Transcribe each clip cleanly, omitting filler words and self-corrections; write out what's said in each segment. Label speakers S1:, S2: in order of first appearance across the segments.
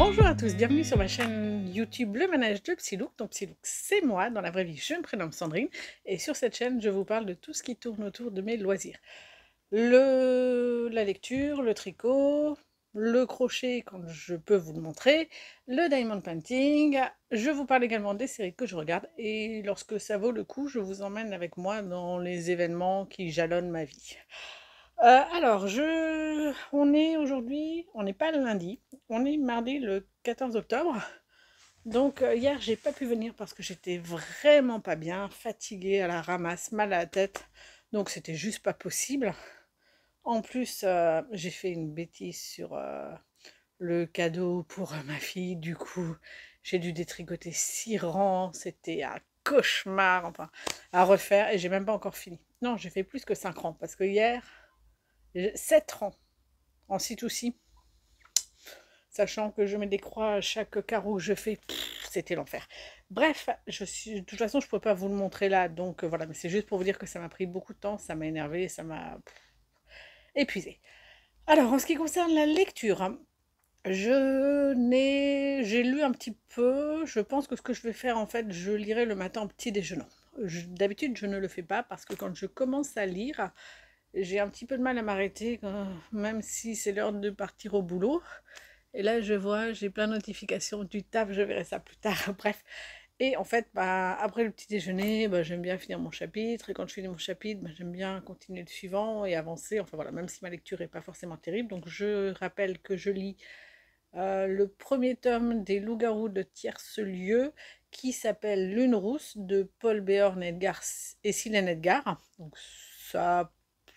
S1: Bonjour à tous, bienvenue sur ma chaîne YouTube Le Manège de Psylook. Donc Psylook, c'est moi, dans la vraie vie, je me prénomme Sandrine. Et sur cette chaîne, je vous parle de tout ce qui tourne autour de mes loisirs. La lecture, le tricot, le crochet quand je peux vous le montrer, le diamond painting. Je vous parle également des séries que je regarde. Et lorsque ça vaut le coup, je vous emmène avec moi dans les événements qui jalonnent ma vie. On est aujourd'hui, on n'est pas le lundi, on est mardi le 14 octobre. Donc hier, j'ai pas pu venir parce que j'étais vraiment pas bien, fatiguée, à la ramasse, mal à la tête. Donc c'était juste pas possible. En plus, j'ai fait une bêtise sur le cadeau pour ma fille. Du coup, j'ai dû détricoter 6 rangs. C'était un cauchemar, enfin, à refaire. Et j'ai même pas encore fini. Non, j'ai fait plus que 5 rangs parce que hier, 7 rangs en ci-tout-ci, sachant que je mets des croix à chaque carreau que je fais, c'était l'enfer. Bref, de toute façon, je ne peux pas vous le montrer là, donc voilà, mais c'est juste pour vous dire que ça m'a pris beaucoup de temps, ça m'a énervé, ça m'a épuisé. Alors, en ce qui concerne la lecture, j'ai lu un petit peu, je pense que ce que je vais faire, en fait, je lirai le matin en petit déjeunant. D'habitude, je ne le fais pas, parce que quand je commence à lire, j'ai un petit peu de mal à m'arrêter, même si c'est l'heure de partir au boulot. Et là, je vois, j'ai plein de notifications du taf, je verrai ça plus tard, bref. Et en fait, après le petit déjeuner, j'aime bien finir mon chapitre. Et quand je finis mon chapitre, j'aime bien continuer le suivant et avancer. Enfin voilà, même si ma lecture n'est pas forcément terrible. Donc je rappelle que je lis le premier tome des Loups-garous de Tierce-Lieu, qui s'appelle Lune rousse, de Paul Béorn Edgar et Silène Edgar. Donc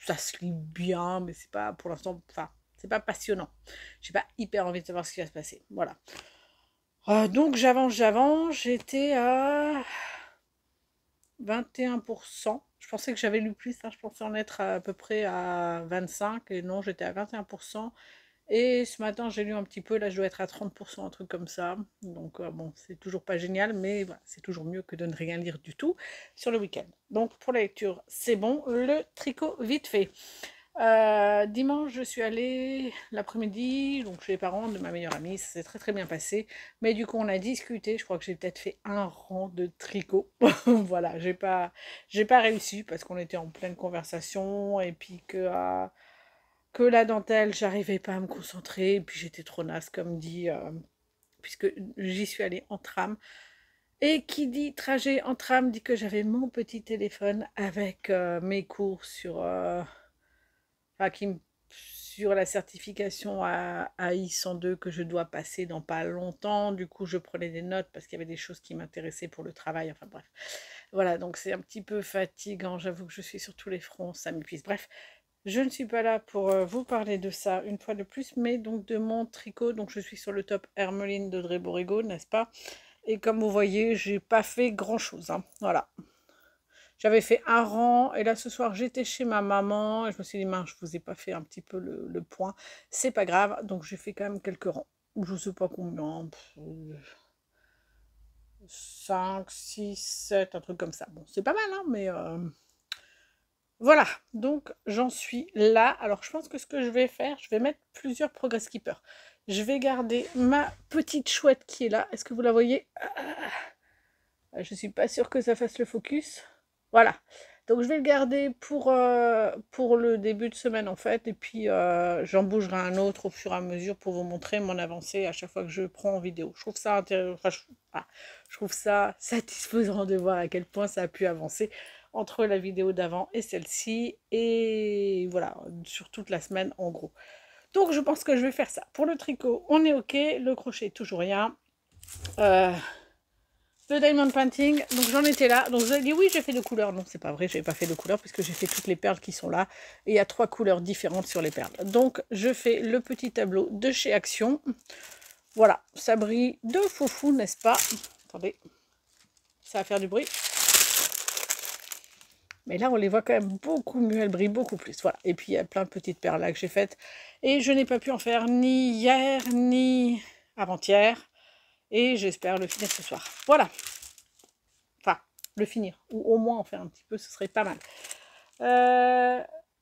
S1: ça se lit bien, mais c'est pas pour l'instant, enfin, c'est pas passionnant. J'ai pas hyper envie de savoir ce qui va se passer. Voilà. Donc j'avance, j'étais à 21%. Je pensais que j'avais lu plus, hein. Je pensais en être à peu près à 25, et non, j'étais à 21%. Et ce matin, j'ai lu un petit peu, là je dois être à 30%, un truc comme ça. Donc bon, c'est toujours pas génial, mais voilà, c'est toujours mieux que de ne rien lire du tout sur le week-end. Donc pour la lecture, c'est bon. Le tricot, vite fait. Dimanche, je suis allée l'après-midi, donc chez les parents de ma meilleure amie, ça s'est très très bien passé. Mais du coup, on a discuté, je crois que j'ai peut-être fait un rang de tricot. Voilà, j'ai pas réussi parce qu'on était en pleine conversation et puis que la dentelle, j'arrivais pas à me concentrer, et puis j'étais trop naze, comme dit, puisque j'y suis allée en tram. Et qui dit trajet en tram dit que j'avais mon petit téléphone avec mes cours enfin, sur la certification à AI102 que je dois passer dans pas longtemps. Du coup, je prenais des notes parce qu'il y avait des choses qui m'intéressaient pour le travail. Enfin bref, voilà, donc c'est un petit peu fatigant. J'avoue que je suis sur tous les fronts, ça m'épuise. Bref, je ne suis pas là pour vous parler de ça une fois de plus, mais donc de mon tricot. Donc je suis sur le top Hermeline d'Audrey Borrego, n'est-ce pas? Et comme vous voyez, j'ai pas fait grand-chose, hein. Voilà. J'avais fait un rang, et là ce soir j'étais chez ma maman, et je me suis dit, mince, je vous ai pas fait un petit peu le point. C'est pas grave, donc j'ai fait quand même quelques rangs. Je sais pas combien, 5, 6, 7, un truc comme ça. Bon, c'est pas mal, hein, mais voilà, donc j'en suis là. Alors je pense que ce que je vais faire, je vais mettre plusieurs progress keepers. Je vais garder ma petite chouette qui est là. Est-ce que vous la voyez? Je suis pas sûre que ça fasse le focus. Voilà. Donc je vais le garder pour le début de semaine en fait. Et puis j'en bougerai un autre au fur et à mesure pour vous montrer mon avancée à chaque fois que je prends en vidéo. Je trouve ça intéressant. Enfin, je trouve ça satisfaisant de voir à quel point ça a pu avancer entre la vidéo d'avant et celle-ci. Et voilà, sur toute la semaine en gros. Donc je pense que je vais faire ça. Pour le tricot, on est ok. Le crochet, toujours rien. Le diamond painting, donc j'en étais là. Donc vous avez dit oui, j'ai fait de couleurs. Non, c'est pas vrai, j'ai pas fait de couleurs puisque j'ai fait toutes les perles qui sont là. Et il y a 3 couleurs différentes sur les perles. Donc je fais le petit tableau de chez Action. Voilà, ça brille de foufou, n'est-ce pas? Attendez, ça va faire du bruit. Mais là, on les voit quand même beaucoup mieux, elles brillent beaucoup plus. Voilà, et puis il y a plein de petites perles là que j'ai faites. Et je n'ai pas pu en faire ni hier, ni avant-hier. Et j'espère le finir ce soir. Voilà. Enfin, le finir. Ou au moins en faire un petit peu, ce serait pas mal.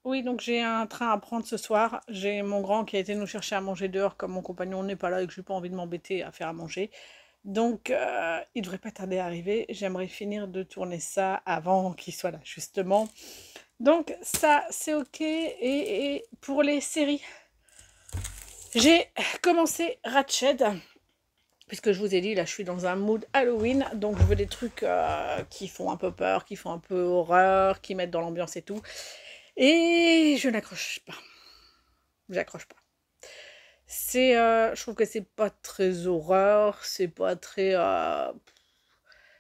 S1: Oui, donc j'ai un train à prendre ce soir. J'ai mon grand qui a été nous chercher à manger dehors comme mon compagnon n'est pas là et que j'ai pas envie de m'embêter à faire à manger. Donc, il devrait pas tarder à arriver. J'aimerais finir de tourner ça avant qu'il soit là, justement. Donc ça, c'est ok. Et pour les séries, j'ai commencé Ratched. Puisque je vous ai dit, là, je suis dans un mood Halloween. Donc, je veux des trucs qui font un peu peur, qui font un peu horreur, qui mettent dans l'ambiance et tout. Et je n'accroche pas. J'accroche pas. Je trouve que c'est pas très horreur. C'est pas très...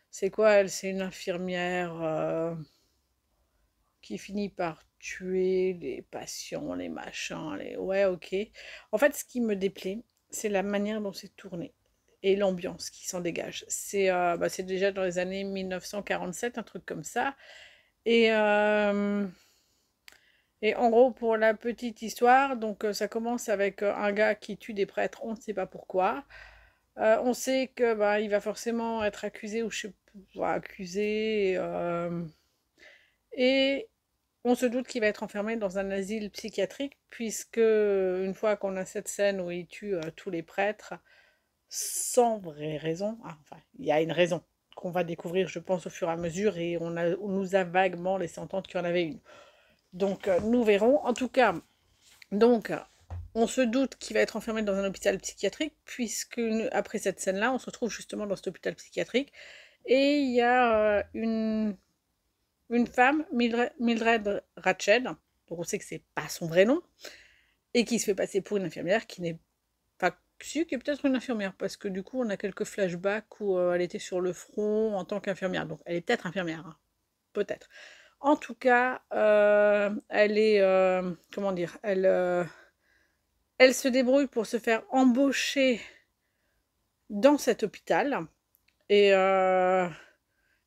S1: c'est quoi, elle? C'est une infirmière qui finit par tuer les patients, les machins, les... Ouais, ok. En fait, ce qui me déplaît, c'est la manière dont c'est tourné et l'ambiance qui s'en dégage. C'est déjà dans les années 1947, un truc comme ça. Et, euh, et en gros, pour la petite histoire, donc ça commence avec un gars qui tue des prêtres, on ne sait pas pourquoi. On sait que bah, il va forcément être accusé ou je sais pas, accusé. Et on se doute qu'il va être enfermé dans un asile psychiatrique, puisque une fois qu'on a cette scène où il tue tous les prêtres, sans vraie raison, enfin, il y a une raison qu'on va découvrir, je pense, au fur et à mesure, et on nous a vaguement laissé entendre qu'il y en avait une. Donc, nous verrons. En tout cas, donc, on se doute qu'il va être enfermé dans un hôpital psychiatrique, puisque après cette scène-là, on se retrouve justement dans cet hôpital psychiatrique, et il y a une femme, Mildred Ratched, donc on sait que c'est pas son vrai nom, et qui se fait passer pour une infirmière qui n'est pas si, qui est peut-être une infirmière, parce que du coup on a quelques flashbacks où elle était sur le front en tant qu'infirmière, donc elle est peut-être infirmière, hein. Peut-être. En tout cas, elle est, comment dire, elle se débrouille pour se faire embaucher dans cet hôpital, et, euh,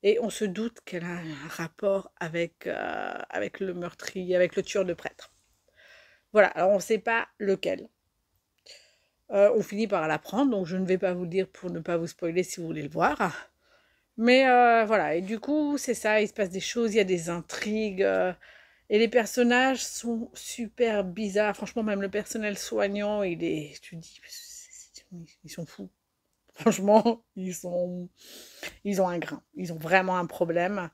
S1: et on se doute qu'elle a un rapport avec le meurtrier, avec le tueur de prêtres. Voilà, alors on ne sait pas lequel. On finit par l'apprendre, donc je ne vais pas vous le dire pour ne pas vous spoiler si vous voulez le voir. Mais voilà, et du coup, c'est ça, il se passe des choses, il y a des intrigues, et les personnages sont super bizarres. Franchement, même le personnel soignant, tu te dis, ils sont fous. Franchement, ils ont un grain, ils ont vraiment un problème.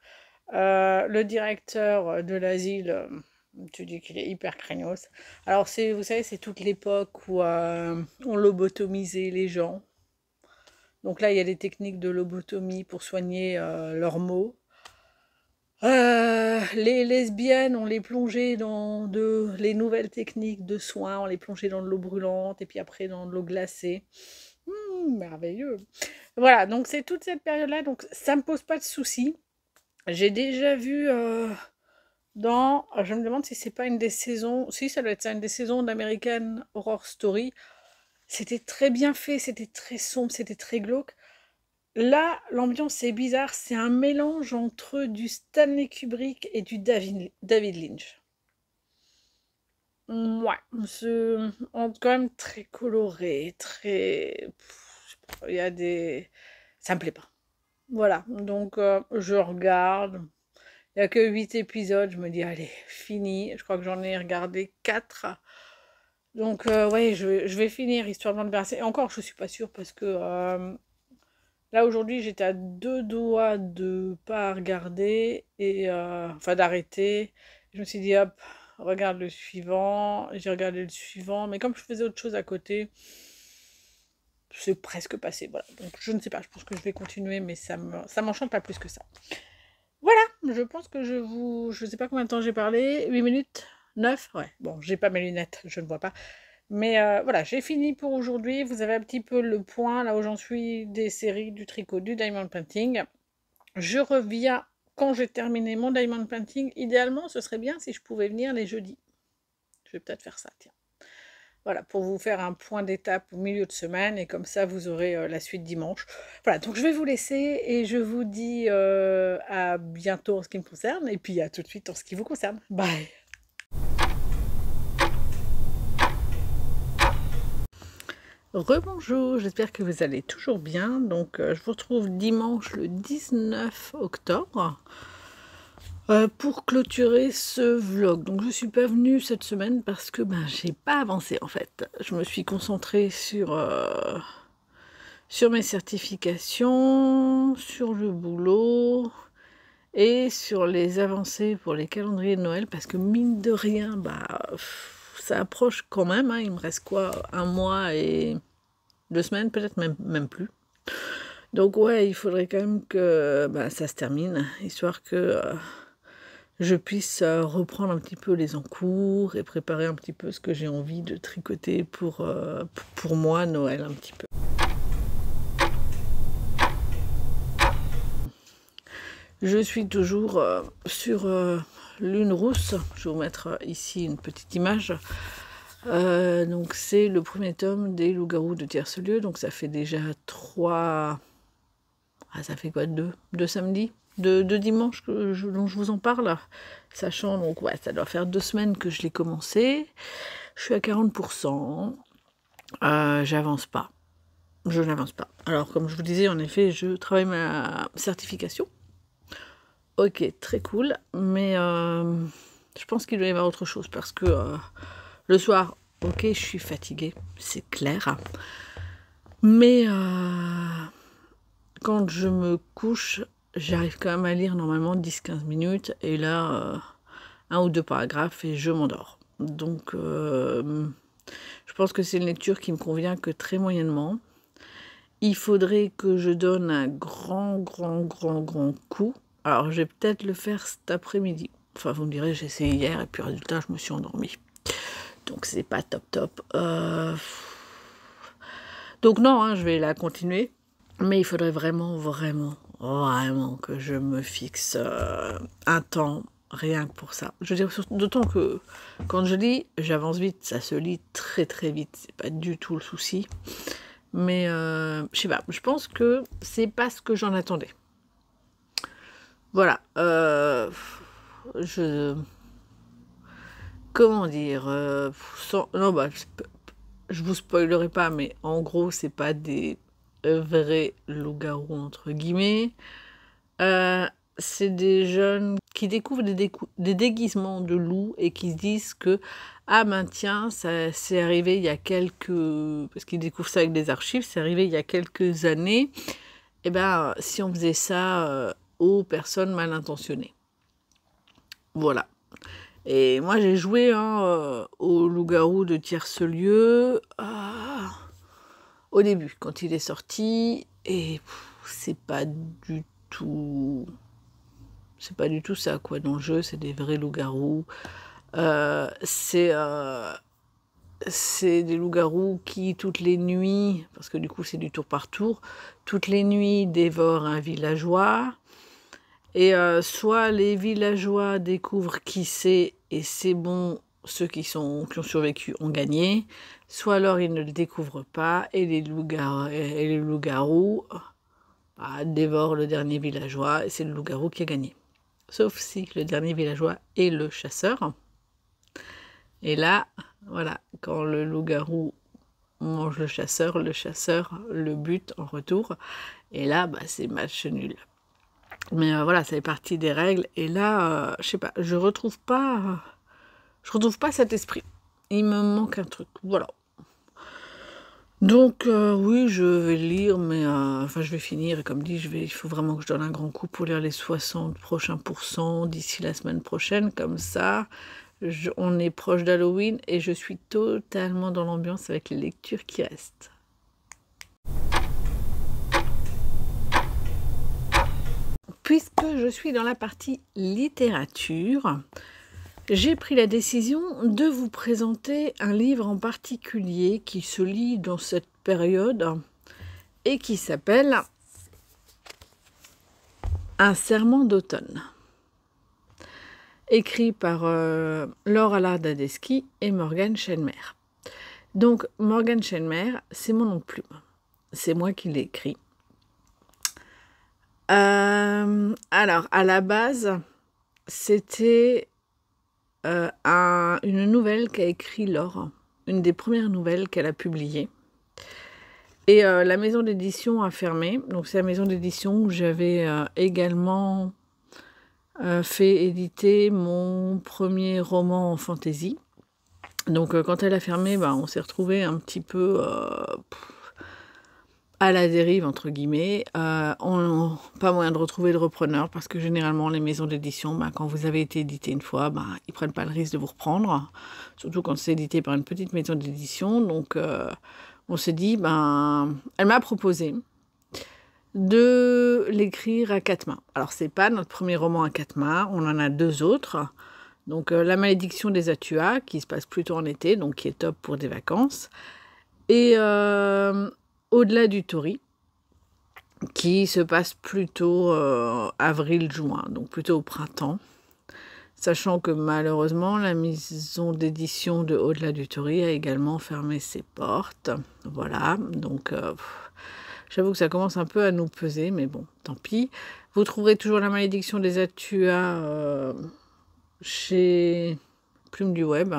S1: Le directeur de l'asile, tu dis qu'il est hyper craignos. Alors, vous savez, c'est toute l'époque où on lobotomisait les gens. Donc là, il y a des techniques de lobotomie pour soigner leurs maux. Les lesbiennes, on les plongeait dans les nouvelles techniques de soins, on les plongeait dans de l'eau brûlante et puis après dans de l'eau glacée. Merveilleux. Voilà, donc c'est toute cette période-là, donc ça me pose pas de soucis. J'ai déjà vu je me demande si c'est pas une des saisons, si ça doit être ça, une des saisons d'American Horror Story. C'était très bien fait, c'était très sombre, c'était très glauque. Là, l'ambiance est bizarre, c'est un mélange entre du Stanley Kubrick et du David Lynch. Ouais, c'est quand même très coloré, très... Il y a des... Ça me plaît pas. Voilà, donc je regarde. Il n'y a que 8 épisodes, je me dis, allez, fini. Je crois que j'en ai regardé 4. Donc, ouais, je vais finir, histoire de me verser. Et encore, je suis pas sûre, parce que là, aujourd'hui, j'étais à 2 doigts de pas regarder, et enfin d'arrêter. Je me suis dit, hop, regarde le suivant. J'ai regardé le suivant, mais comme je faisais autre chose à côté, c'est presque passé. Voilà, donc je ne sais pas, je pense que je vais continuer, mais ça m'enchante pas plus que ça. Voilà, je pense que je sais pas combien de temps j'ai parlé, 8 minutes, 9, ouais, bon, j'ai pas mes lunettes, je ne vois pas. Mais voilà, j'ai fini pour aujourd'hui, vous avez un petit peu le point, là où j'en suis, des séries, du tricot, du diamond painting. Je reviens quand j'ai terminé mon diamond painting. Idéalement, ce serait bien si je pouvais venir les jeudis. Je vais peut-être faire ça, tiens. Voilà, pour vous faire un point d'étape au milieu de semaine, et comme ça vous aurez la suite dimanche. Voilà, donc je vais vous laisser et je vous dis à bientôt en ce qui me concerne, et puis à tout de suite en ce qui vous concerne. Bye! Rebonjour, j'espère que vous allez toujours bien. Donc je vous retrouve dimanche le 19 octobre. Pour clôturer ce vlog, donc je suis pas venue cette semaine parce que j'ai pas avancé en fait. Je me suis concentrée sur mes certifications, sur le boulot et sur les avancées pour les calendriers de Noël parce que mine de rien, ça approche quand même, hein. Il me reste quoi, 1 mois et 2 semaines, peut-être même plus. Donc ouais, il faudrait quand même que ça se termine, histoire que je puisse reprendre un petit peu les encours et préparer un petit peu ce que j'ai envie de tricoter pour moi, Noël un petit peu. Je suis toujours sur Lune Rousse. Je vais vous mettre ici une petite image. Donc c'est le premier tome des Loups-garous de Tierce-Lieu. Donc ça fait déjà 3... Ah, ça fait quoi, 2 samedis, 2 dimanches dont je vous en parle. Sachant, donc ouais, ça doit faire 2 semaines que je l'ai commencé. Je suis à 40%. J'avance pas. Je n'avance pas. Alors, comme je vous disais, en effet, je travaille ma certification. Ok, très cool. Mais je pense qu'il doit y avoir autre chose parce que le soir, ok, je suis fatiguée, c'est clair. Mais quand je me couche, j'arrive quand même à lire normalement 10-15 minutes. Et là, 1 ou 2 paragraphes et je m'endors. Donc, je pense que c'est une lecture qui me convient que très moyennement. Il faudrait que je donne un grand coup. Alors, je vais peut-être le faire cet après-midi. Enfin, vous me direz, j'ai essayé hier et puis résultat, je me suis endormie. Donc, c'est pas top. Donc non, hein, je vais la continuer. Mais il faudrait vraiment que je me fixe un temps rien que pour ça. Je veux dire, d'autant que quand je lis, j'avance vite. Ça se lit très vite. C'est pas du tout le souci. Mais je sais pas, je pense que c'est pas ce que j'en attendais. Voilà. Comment dire non, je vous spoilerai pas, mais en gros, c'est pas des vrais loups-garous, entre guillemets. C'est des jeunes qui découvrent des déguisements de loups et qui se disent que ah tiens, ça c'est arrivé il y a quelques... Parce qu'ils découvrent ça avec des archives, c'est arrivé il y a quelques années. Et si on faisait ça aux personnes mal intentionnées. Voilà. Et moi j'ai joué au loup-garou de Tierce-Lieu au début, quand il est sorti, et c'est pas du tout... C'est pas du tout ça, quoi, dans le jeu, c'est des vrais loups-garous. C'est des loups-garous qui, toutes les nuits, parce que du coup c'est du tour par tour, toutes les nuits dévorent un villageois. Et soit les villageois découvrent qui c'est, et c'est bon, ceux qui ont survécu ont gagné, soit alors ils ne le découvrent pas, et les loups-garous dévorent le dernier villageois, et c'est le loup-garou qui a gagné. Sauf si le dernier villageois est le chasseur. Et là, voilà, quand le loup-garou mange le chasseur le bute en retour. Et là, c'est match nul. Mais voilà, ça fait partie des règles. Et là, je sais pas, je retrouve pas cet esprit. Il me manque un truc, voilà. Donc oui, je vais lire, mais enfin je vais finir. Et comme dit, il faut vraiment que je donne un grand coup pour lire les 60 prochains pourcents d'ici la semaine prochaine. Comme ça, on est proche d'Halloween et je suis totalement dans l'ambiance avec les lectures qui restent. Puisque je suis dans la partie littérature, j'ai pris la décision de vous présenter un livre en particulier qui se lit dans cette période et qui s'appelle Un serment d'automne, écrit par Laure Allard-Dadeschi et Morgane Schelmer. Donc Morgane Schelmer, c'est mon nom de plume, c'est moi qui l'ai écrit. Alors à la base, c'était une nouvelle qu'a écrit Laure, une des premières nouvelles qu'elle a publiées. Et la maison d'édition a fermé. Donc c'est la maison d'édition où j'avais également fait éditer mon premier roman en fantasy. Donc quand elle a fermé, on s'est retrouvés un petit peu à la dérive, entre guillemets. Pas moyen de retrouver le repreneur parce que généralement, les maisons d'édition, quand vous avez été édité une fois, ils prennent pas le risque de vous reprendre. Surtout quand c'est édité par une petite maison d'édition. Donc on s'est dit, elle m'a proposé de l'écrire à 4 mains. Alors c'est pas notre premier roman à 4 mains, on en a 2 autres. Donc La malédiction des Atuas, qui se passe plutôt en été, donc qui est top pour des vacances. Et Au-delà du Tori, qui se passe plutôt avril-juin, donc plutôt au printemps. Sachant que malheureusement, la maison d'édition de Au-delà du Tori a également fermé ses portes. Voilà, donc j'avoue que ça commence un peu à nous peser, mais bon, tant pis. Vous trouverez toujours La malédiction des Atuas chez Plume du Web.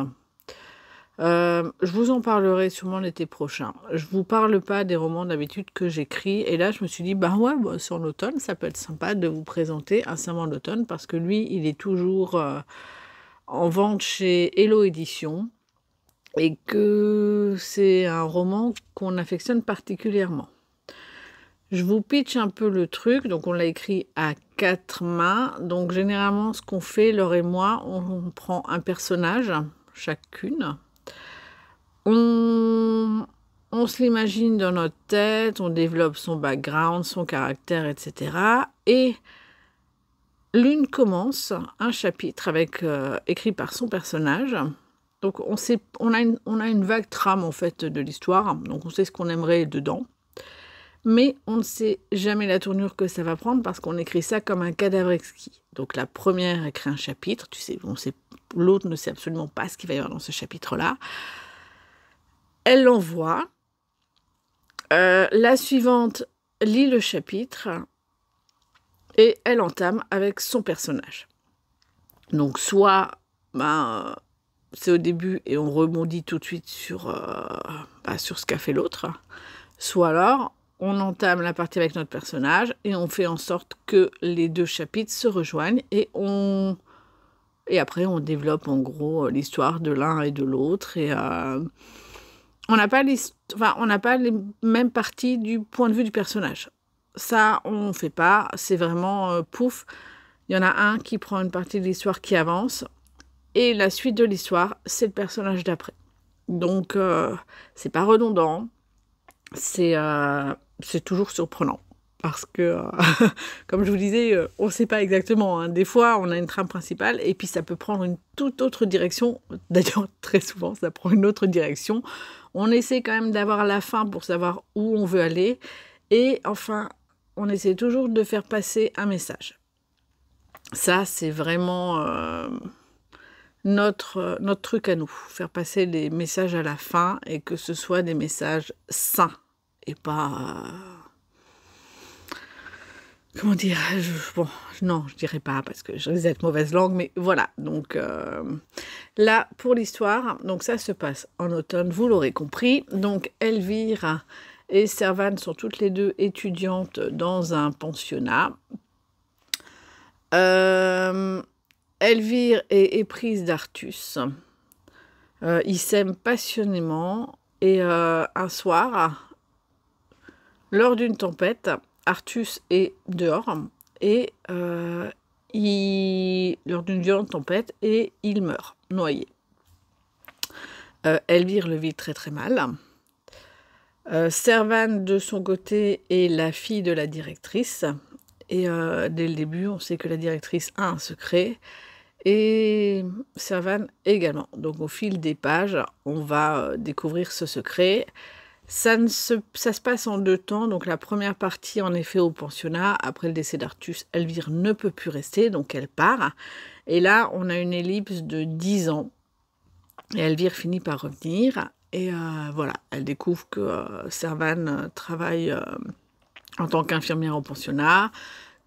S1: Je vous en parlerai sûrement l'été prochain. Je vous parle pas des romans d'habitude que j'écris. Et là, je me suis dit, c'est en automne, ça peut être sympa de vous présenter Un serment d'automne, parce que lui, il est toujours en vente chez Hello Édition. Et que c'est un roman qu'on affectionne particulièrement. Je vous pitch un peu le truc. Donc, on l'a écrit à 4 mains. Donc, généralement, ce qu'on fait, Laure et moi, on prend un personnage, chacune. On se l'imagine dans notre tête, on développe son background, son caractère, etc. Et l'une commence un chapitre écrit par son personnage. Donc on a une vague trame en fait de l'histoire, donc on sait ce qu'on aimerait dedans. Mais on ne sait jamais la tournure que ça va prendre parce qu'on écrit ça comme un cadavre exquis. Donc la première écrit un chapitre, l'autre ne sait absolument pas ce qu'il va y avoir dans ce chapitre-là. Elle l'envoie. La suivante lit le chapitre et elle entame avec son personnage. Donc soit c'est au début et on rebondit tout de suite sur ce qu'a fait l'autre, soit alors on entame la partie avec notre personnage et on fait en sorte que les 2 chapitres se rejoignent et après on développe en gros l'histoire de l'un et de l'autre et on n'a pas les mêmes parties du point de vue du personnage. Ça, on ne fait pas. C'est vraiment pouf. Il y en a un qui prend une partie de l'histoire qui avance. Et la suite de l'histoire, c'est le personnage d'après. Donc, c'est pas redondant. C'est toujours surprenant. Parce que, comme je vous disais, on ne sait pas exactement. Hein. Des fois, on a une trame principale et puis ça peut prendre une toute autre direction. D'ailleurs, très souvent, ça prend une autre direction. On essaie quand même d'avoir la fin pour savoir où on veut aller. Et enfin, on essaie toujours de faire passer un message. Ça, c'est vraiment notre truc à nous. Faire passer les messages à la fin et que ce soit des messages sains et pas... comment dire, non, je dirais pas parce que je risque d'être mauvaise langue, mais voilà. Donc là, pour l'histoire, donc ça se passe en automne, vous l'aurez compris. Donc Elvire et Servane sont toutes les 2 étudiantes dans un pensionnat. Elvire est éprise d'Artus. Ils s'aiment passionnément et un soir, lors d'une tempête, Artus est dehors et lors d'une violente tempête et il meurt, noyé. Elvire le vit très très mal. Servane, de son côté, est la fille de la directrice. Et dès le début, on sait que la directrice a un secret. Et Servane également. Donc au fil des pages, on va découvrir ce secret. Ça se passe en 2 temps. Donc la première partie, en effet, au pensionnat. Après le décès d'Artus, Elvire ne peut plus rester, donc elle part. Et là, on a une ellipse de 10 ans. Et Elvire finit par revenir. Et voilà, elle découvre que Servane travaille en tant qu'infirmière au pensionnat,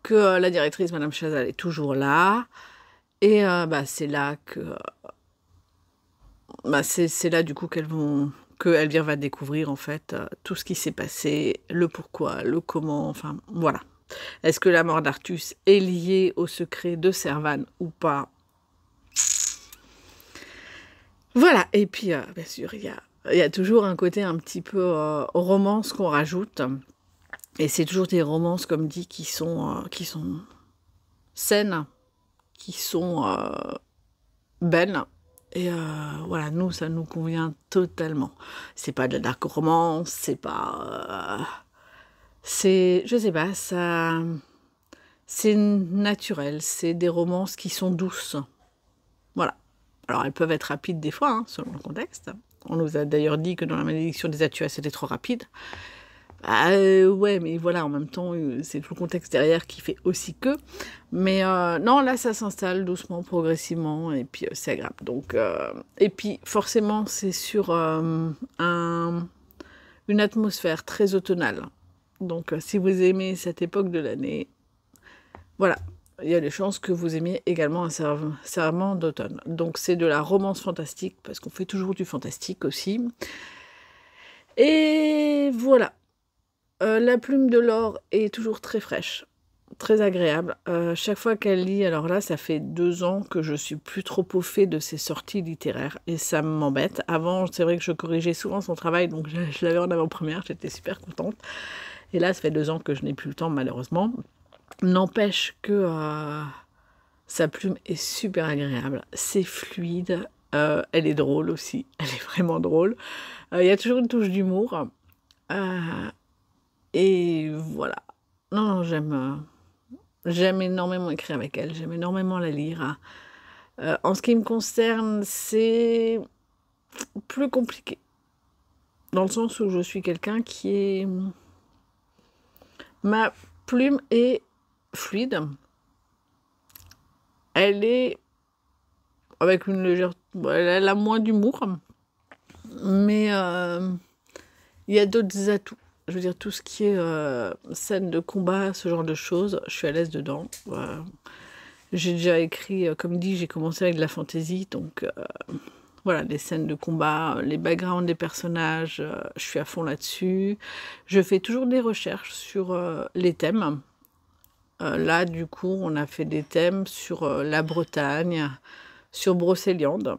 S1: que la directrice, Madame Chazal, est toujours là. Et c'est là que... c'est là, du coup, que Elvire va découvrir, en fait, tout ce qui s'est passé, le pourquoi, le comment, enfin, voilà. Est-ce que la mort d'Artus est liée au secret de Servan ou pas? Voilà, et puis bien sûr, il y a toujours un côté un petit peu romance qu'on rajoute. Et c'est toujours des romances, comme dit, qui sont saines, qui sont belles. Et voilà, nous, ça nous convient totalement. C'est pas de la dark romance, c'est pas... je sais pas, ça... C'est naturel, c'est des romances qui sont douces. Voilà. Alors, elles peuvent être rapides des fois, hein, selon le contexte. On nous a d'ailleurs dit que dans La Malédiction des Atuas, c'était trop rapide. Ah, ouais, mais voilà, en même temps, c'est tout le contexte derrière qui fait aussi que. Mais non, là, ça s'installe doucement, progressivement, et puis c'est agréable. Donc, et puis, forcément, c'est sur une atmosphère très automnale. Donc, si vous aimez cette époque de l'année, voilà, il y a des chances que vous aimiez également un serment d'automne. Donc, c'est de la romance fantastique, parce qu'on fait toujours du fantastique aussi. Et voilà. La plume de Laure est toujours très fraîche, très agréable. Chaque fois qu'elle lit, alors là, ça fait 2 ans que je suis plus trop au fait de ses sorties littéraires et ça m'embête. Avant, c'est vrai que je corrigeais souvent son travail, donc je l'avais en avant-première, j'étais super contente. Et là, ça fait 2 ans que je n'ai plus le temps, malheureusement. N'empêche que sa plume est super agréable, c'est fluide, elle est drôle aussi, elle est vraiment drôle. Il y a toujours une touche d'humour. Et voilà. Non, j'aime énormément écrire avec elle, j'aime énormément la lire. En ce qui me concerne, c'est plus compliqué. Dans le sens où je suis quelqu'un qui est... Ma plume est fluide. Elle est avec une légère... Elle a moins d'humour. Mais il y a d'autres atouts. Je veux dire, tout ce qui est scène de combat, ce genre de choses, je suis à l'aise dedans. J'ai déjà écrit, comme dit, j'ai commencé avec de la fantaisie, donc voilà, les scènes de combat, les backgrounds des personnages, je suis à fond là-dessus. Je fais toujours des recherches sur les thèmes. Là, du coup, on a fait des thèmes sur la Bretagne, sur Brocéliande.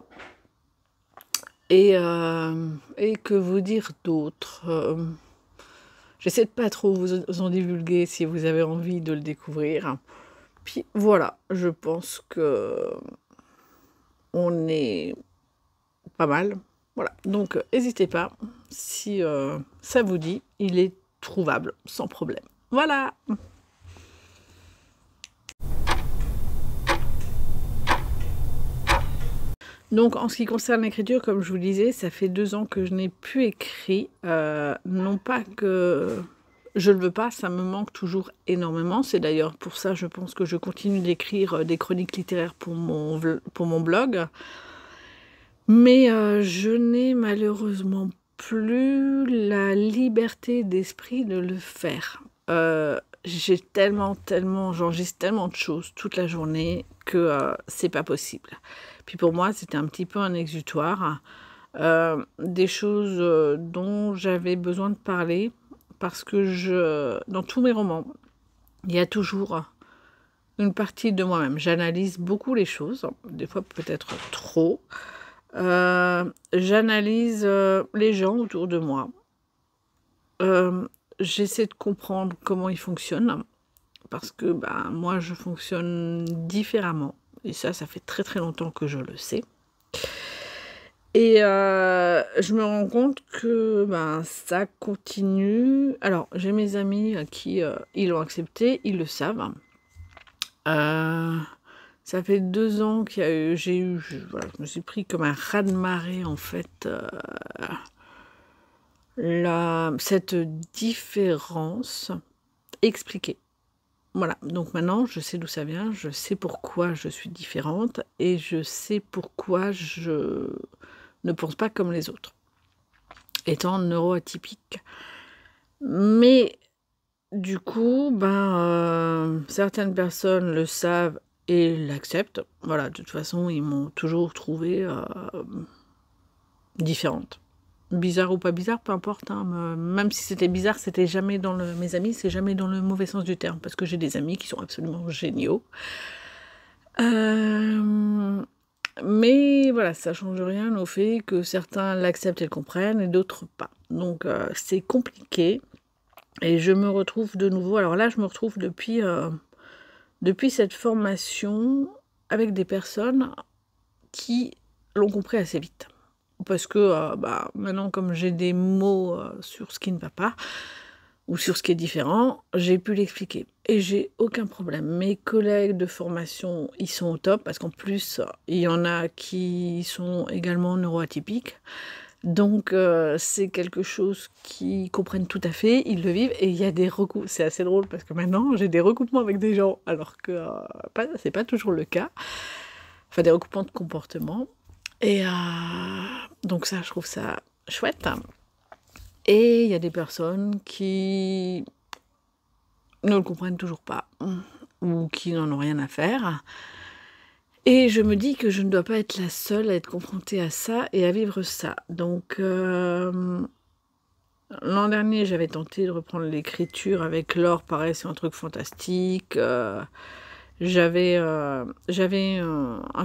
S1: Et que vous dire d'autre J'essaie de pas trop vous en divulguer si vous avez envie de le découvrir. Puis voilà, je pense que on est pas mal. Voilà, donc n'hésitez pas, si ça vous dit, il est trouvable sans problème. Voilà. Donc en ce qui concerne l'écriture, comme je vous disais, ça fait 2 ans que je n'ai plus écrit. Non pas que je ne le veux pas, ça me manque toujours énormément. C'est d'ailleurs pour ça, je pense que je continue d'écrire des chroniques littéraires pour mon blog. Mais je n'ai malheureusement plus la liberté d'esprit de le faire. J'ai j'enregistre tellement de choses toute la journée que c'est pas possible. Puis pour moi, c'était un petit peu un exutoire. Des choses dont j'avais besoin de parler parce que dans tous mes romans, il y a toujours une partie de moi-même. J'analyse beaucoup les choses, des fois peut-être trop. J'analyse les gens autour de moi. J'essaie de comprendre comment ils fonctionnent parce que moi, je fonctionne différemment. Et ça fait très très longtemps que je le sais. Et je me rends compte que ça continue. Alors, j'ai mes amis qui ils l'ont accepté, ils le savent. Ça fait 2 ans que je me suis pris comme un raz-de-marée en fait. Cette différence expliquée. Voilà, donc maintenant je sais d'où ça vient, je sais pourquoi je suis différente et je sais pourquoi je ne pense pas comme les autres, étant neuroatypique. Mais du coup, certaines personnes le savent et l'acceptent. Voilà, de toute façon, ils m'ont toujours trouvée différente. bizarre ou pas bizarre, peu importe, hein, même si c'était bizarre, c'était jamais dans le... Mes amis, c'est jamais dans le mauvais sens du terme, parce que j'ai des amis qui sont absolument géniaux. Mais voilà, ça change rien au fait que certains l'acceptent et le comprennent, et d'autres pas. Donc c'est compliqué, et je me retrouve de nouveau... Alors là, je me retrouve depuis cette formation avec des personnes qui l'ont compris assez vite. Parce que maintenant, comme j'ai des mots sur ce qui ne va pas, ou sur ce qui est différent, j'ai pu l'expliquer. Et j'ai aucun problème. Mes collègues de formation, ils sont au top, parce qu'en plus, il y en a qui sont également neuroatypiques. Donc, c'est quelque chose qu'ils comprennent tout à fait, ils le vivent, et il y a des recoupements. C'est assez drôle, parce que maintenant, j'ai des recoupements avec des gens, alors que c'est pas toujours le cas. Enfin, des recoupements de comportement. Et donc ça, je trouve ça chouette. Et il y a des personnes qui ne le comprennent toujours pas, ou qui n'en ont rien à faire. Et je me dis que je ne dois pas être la seule à être confrontée à ça et à vivre ça. Donc, l'an dernier, j'avais tenté de reprendre l'écriture avec Laure. Pareil, c'est un truc fantastique. J'avais un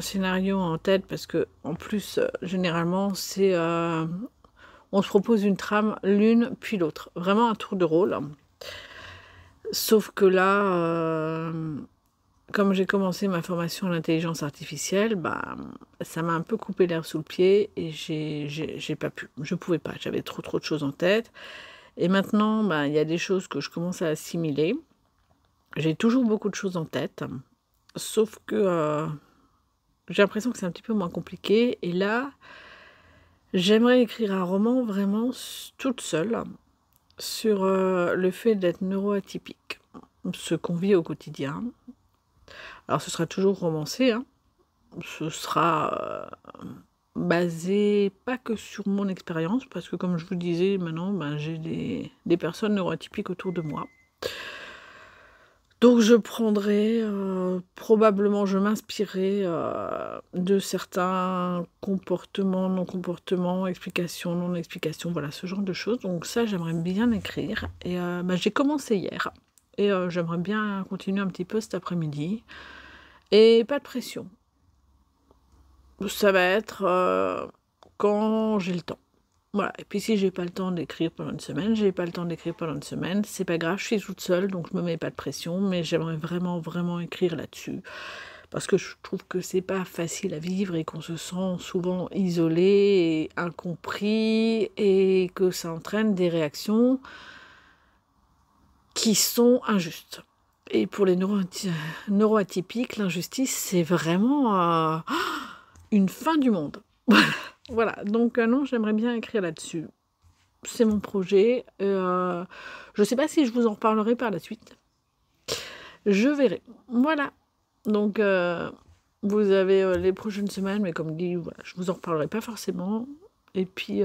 S1: scénario en tête, parce que en plus, généralement, c'est... on se propose une trame l'une puis l'autre. Vraiment un tour de rôle. Sauf que là, comme j'ai commencé ma formation en intelligence artificielle, ça m'a un peu coupé l'herbe sous le pied, et j'ai pas pu. Je pouvais pas, j'avais trop de choses en tête. Et maintenant, il y a des choses que je commence à assimiler. J'ai toujours beaucoup de choses en tête, sauf que j'ai l'impression que c'est un petit peu moins compliqué. Et là, j'aimerais écrire un roman vraiment toute seule sur le fait d'être neuroatypique, ce qu'on vit au quotidien. Alors ce sera toujours romancé, hein. Ce sera basé pas que sur mon expérience, parce que comme je vous le disais, maintenant j'ai des personnes neuroatypiques autour de moi. Donc je prendrai, probablement je m'inspirerai de certains comportements, non-comportements, explications, non-explications, voilà, ce genre de choses. Donc ça, j'aimerais bien écrire. Et j'ai commencé hier. Et j'aimerais bien continuer un petit peu cet après-midi. Et pas de pression. Ça va être quand j'ai le temps. Voilà, et puis si j'ai pas le temps d'écrire pendant une semaine, c'est pas grave, je suis toute seule, donc je me mets pas de pression, mais j'aimerais vraiment écrire là-dessus, parce que je trouve que c'est pas facile à vivre, et qu'on se sent souvent isolé et incompris, et que ça entraîne des réactions qui sont injustes. Et pour les neuroatypiques, l'injustice, c'est vraiment une fin du monde. Voilà, donc non, j'aimerais bien écrire là-dessus. C'est mon projet. Je ne sais pas si je vous en reparlerai par la suite. Je verrai. Voilà. Donc, vous avez les prochaines semaines, mais comme dit, voilà, je vous en reparlerai pas forcément. Et puis,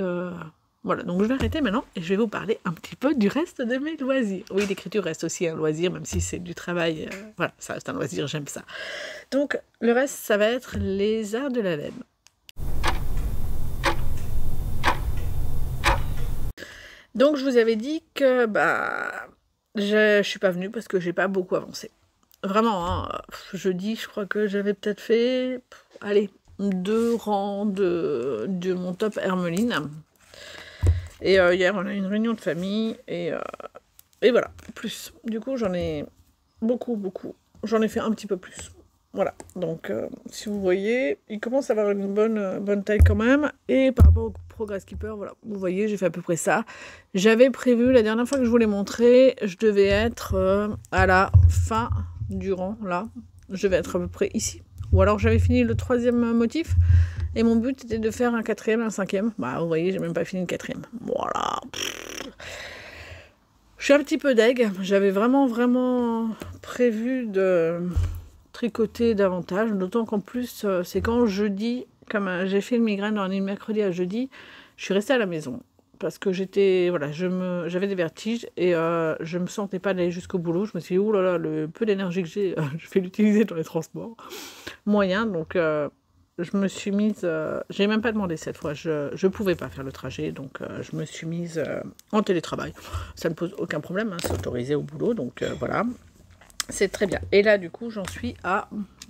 S1: voilà. Donc, je vais arrêter maintenant, et je vais vous parler un petit peu du reste de mes loisirs. Oui, l'écriture reste aussi un loisir, même si c'est du travail. Voilà, ça reste un loisir, j'aime ça. Donc, le reste, ça va être les arts de la laine. Donc, je vous avais dit que je suis pas venue parce que j'ai pas beaucoup avancé. Vraiment, hein, jeudi, je crois que j'avais peut-être fait, allez, 2 rangs de mon top Hermeline. Et hier, on a eu une réunion de famille, et voilà, plus. Du coup, j'en ai beaucoup. J'en ai fait un petit peu plus. Voilà, donc si vous voyez, il commence à avoir une bonne taille quand même. Et par rapport au Progress Keeper, voilà, vous voyez, j'ai fait à peu près ça. J'avais prévu, la dernière fois que je vous l'ai montré, je devais être à la fin du rang, là. Je devais être à peu près ici. Ou alors j'avais fini le 3e motif, et mon but était de faire un 4e, un 5e. Vous voyez, j'ai même pas fini le 4e. Voilà. Je suis un petit peu deg. J'avais vraiment prévu de tricoter davantage, d'autant qu'en plus, c'est quand jeudi, comme j'ai fait une migraine dans une mercredi à jeudi, je suis restée à la maison, parce que j'avais des vertiges, et je me sentais pas d'aller jusqu'au boulot. Je me suis dit, oulala, le peu d'énergie que j'ai, je vais l'utiliser dans les transports moyens, donc je me suis mise, j'ai même pas demandé cette fois, je pouvais pas faire le trajet, donc je me suis mise en télétravail. Ça ne pose aucun problème, hein, c'est autorisé au boulot, donc voilà, c'est très bien. Et là, du coup, j'en suis à,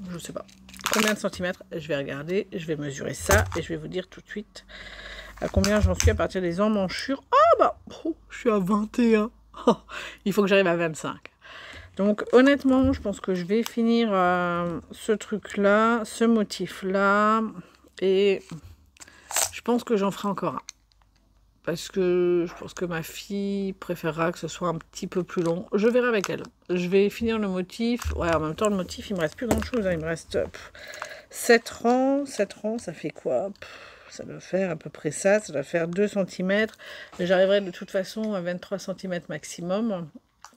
S1: je sais pas, combien de centimètres, je vais regarder, je vais mesurer ça, et je vais vous dire tout de suite à combien j'en suis à partir des emmanchures. Ah bah, oh, je suis à 21. Oh, il faut que j'arrive à 25. Donc honnêtement, je pense que je vais finir ce truc-là, ce motif-là, et je pense que j'en ferai encore un. Parce que je pense que ma fille préférera que ce soit un petit peu plus long. Je verrai avec elle. Je vais finir le motif. Ouais, en même temps, le motif, il me reste plus grand-chose. Hein. Il me reste 7 rangs. 7 rangs, ça fait quoi? Ça doit faire à peu près ça. Ça doit faire 2 cm. J'arriverai de toute façon à 23 cm maximum.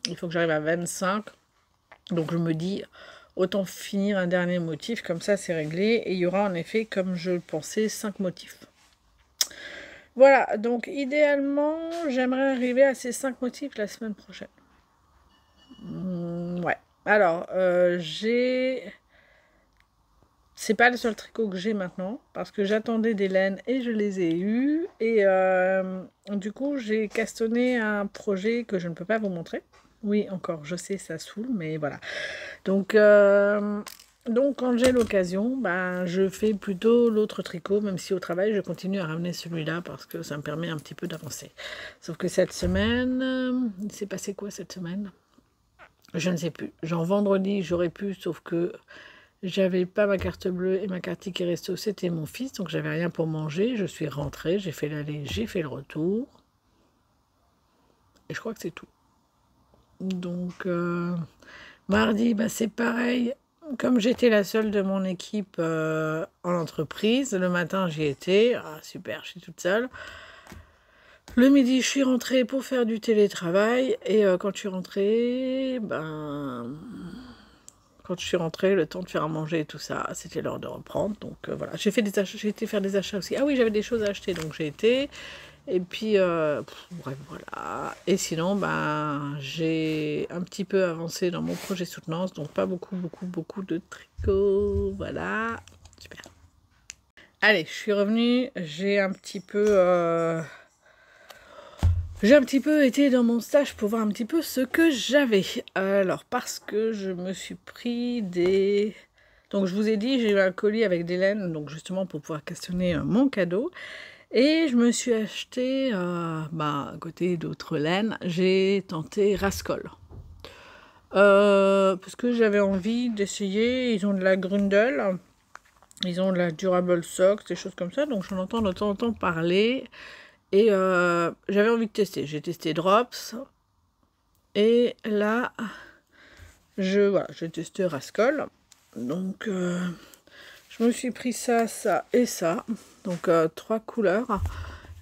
S1: Il faut que j'arrive à 25. Donc je me dis, autant finir un dernier motif, comme ça c'est réglé. Et il y aura en effet, comme je le pensais, 5 motifs. Voilà, donc idéalement, j'aimerais arriver à ces 5 motifs la semaine prochaine. Ouais. Alors, c'est pas le seul tricot que j'ai maintenant, parce que j'attendais des laines et je les ai eues. Et du coup, j'ai castonné un projet que je ne peux pas vous montrer. Oui, encore, je sais, ça saoule, mais voilà. Donc quand j'ai l'occasion, ben, je fais plutôt l'autre tricot, même si au travail, je continue à ramener celui-là parce que ça me permet un petit peu d'avancer. Sauf que cette semaine, il s'est passé quoi cette semaine? Je ne sais plus. Genre vendredi, j'aurais pu, sauf que j'avais pas ma carte bleue et ma carte ticket resto, c'était mon fils, donc j'avais rien pour manger. Je suis rentrée, j'ai fait l'aller, j'ai fait le retour. Et je crois que c'est tout. Donc, mardi, bah, c'est pareil. Comme j'étais la seule de mon équipe en entreprise, le matin j'y étais. Ah, super, je suis toute seule. Le midi, je suis rentrée pour faire du télétravail. Et quand je suis rentrée, le temps de faire à manger et tout ça, c'était l'heure de reprendre. Donc voilà, j'ai fait des achats, j'ai été faire des achats aussi. Ah oui, j'avais des choses à acheter, donc j'ai été. Et puis, bref, voilà. Et sinon, j'ai un petit peu avancé dans mon projet soutenance, donc pas beaucoup de tricot. Voilà, super. Allez, je suis revenue, j'ai un petit peu été dans mon stage pour voir un petit peu ce que j'avais. Alors, parce que je me suis pris des... Donc, je vous ai dit, j'ai eu un colis avec des laines, donc justement pour pouvoir questionner mon cadeau. Et je me suis acheté, à côté d'autres laines, j'ai tenté Rascol. Parce que j'avais envie d'essayer, ils ont de la Grundel, ils ont de la Durable Socks, des choses comme ça, donc j'en entends de temps en temps parler. Et j'avais envie de tester. J'ai testé Drops. Et là, j'ai testé Rascol. Donc, je me suis pris ça, ça et ça. Donc, 3 couleurs.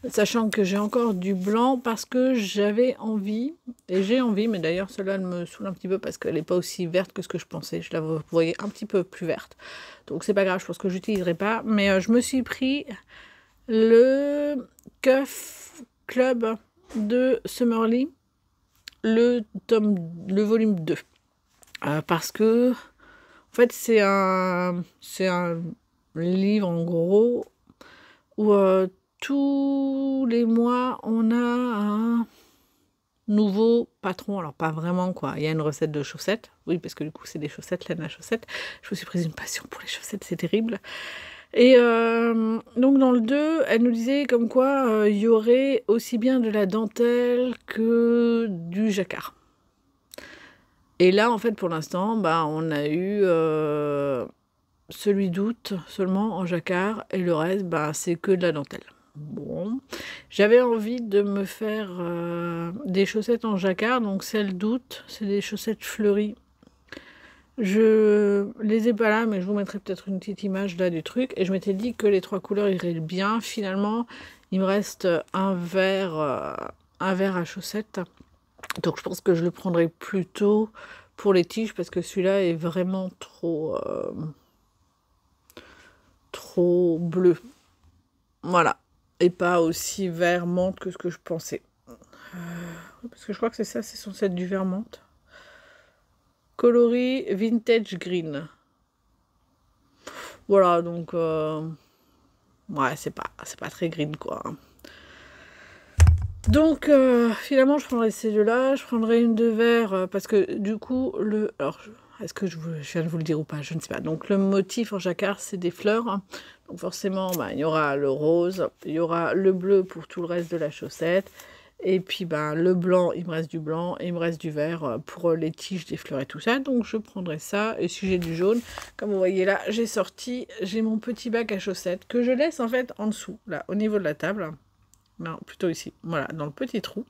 S1: Sachant que j'ai encore du blanc parce que j'avais envie. Et j'ai envie, mais d'ailleurs, celle-là, elle me saoule un petit peu parce qu'elle n'est pas aussi verte que ce que je pensais. Je la voyais un petit peu plus verte. Donc, c'est pas grave, je pense que je n'utiliserai pas. Mais je me suis pris le Cuff Club de Summerly, le volume 2. Parce que, en fait, c'est un livre, en gros, où tous les mois, on a un nouveau patron. Alors, pas vraiment, quoi. Il y a une recette de chaussettes. Oui, parce que du coup, c'est des chaussettes, laine à chaussettes. Je me suis prise une passion pour les chaussettes, c'est terrible. Et donc dans le 2, elle nous disait comme quoi il y aurait aussi bien de la dentelle que du jacquard. Et là, en fait, pour l'instant, on a eu celui d'août seulement en jacquard, et le reste, c'est que de la dentelle. Bon, j'avais envie de me faire des chaussettes en jacquard, donc celles d'août, c'est des chaussettes fleuries. Je les ai pas là, mais je vous mettrai peut-être une petite image là du truc. Et je m'étais dit que les 3 couleurs iraient bien. Finalement, il me reste un vert à chaussettes. Donc je pense que je le prendrai plutôt pour les tiges parce que celui-là est vraiment trop bleu. Voilà. Et pas aussi vert menthe que ce que je pensais. Parce que je crois que c'est ça, c'est censé être du vert menthe. Coloris Vintage Green. Voilà, donc ouais, c'est pas très green quoi. Donc finalement je prendrai ces deux-là, je prendrai une de verre parce que du coup alors est-ce que je viens de vous le dire ou pas, je ne sais pas. Donc le motif en jacquard c'est des fleurs, hein. Donc forcément bah, il y aura le rose, il y aura le bleu pour tout le reste de la chaussette. Et puis ben, le blanc, il me reste du blanc et il me reste du vert pour les tiges des fleurs et tout ça. Donc je prendrai ça. Et si j'ai du jaune, comme vous voyez là, j'ai mon petit bac à chaussettes que je laisse en fait en dessous, là, au niveau de la table. Non, plutôt ici, voilà, dans le petit trou.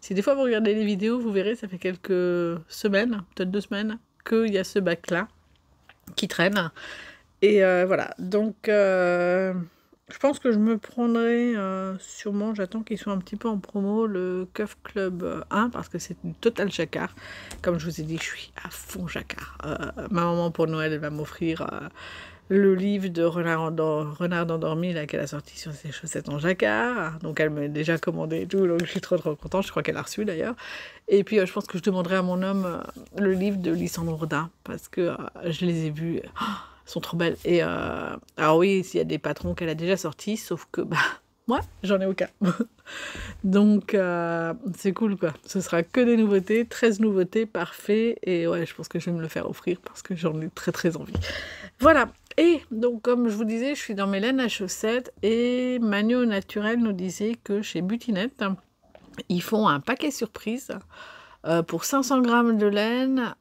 S1: Si des fois vous regardez les vidéos, vous verrez, ça fait quelques semaines, peut-être 2 semaines, qu'il y a ce bac-là qui traîne. Et voilà, donc je pense que je me prendrai sûrement, j'attends qu'ils soient un petit peu en promo, le Cuff Club 1, parce que c'est une totale jacquard. Comme je vous ai dit, je suis à fond jacquard. Ma maman pour Noël, elle va m'offrir le livre de Renard endormi qu'elle a sorti sur ses chaussettes en jacquard. Donc elle m'a déjà commandé et tout, donc je suis trop contente, je crois qu'elle a reçu d'ailleurs. Et puis je pense que je demanderai à mon homme le livre de Lysandre Rodin, parce que je les ai vus, sont trop belles. Et alors oui, il y a des patrons qu'elle a déjà sortis, sauf que bah moi, j'en ai aucun. Donc c'est cool quoi. Ce sera que des nouveautés, 13 nouveautés, parfait. Et ouais, je pense que je vais me le faire offrir parce que j'en ai très envie. Voilà. Et donc comme je vous disais, je suis dans mes laines à chaussettes et Manu au Naturel nous disait que chez Butinette, ils font un paquet surprise pour 500 grammes de laine.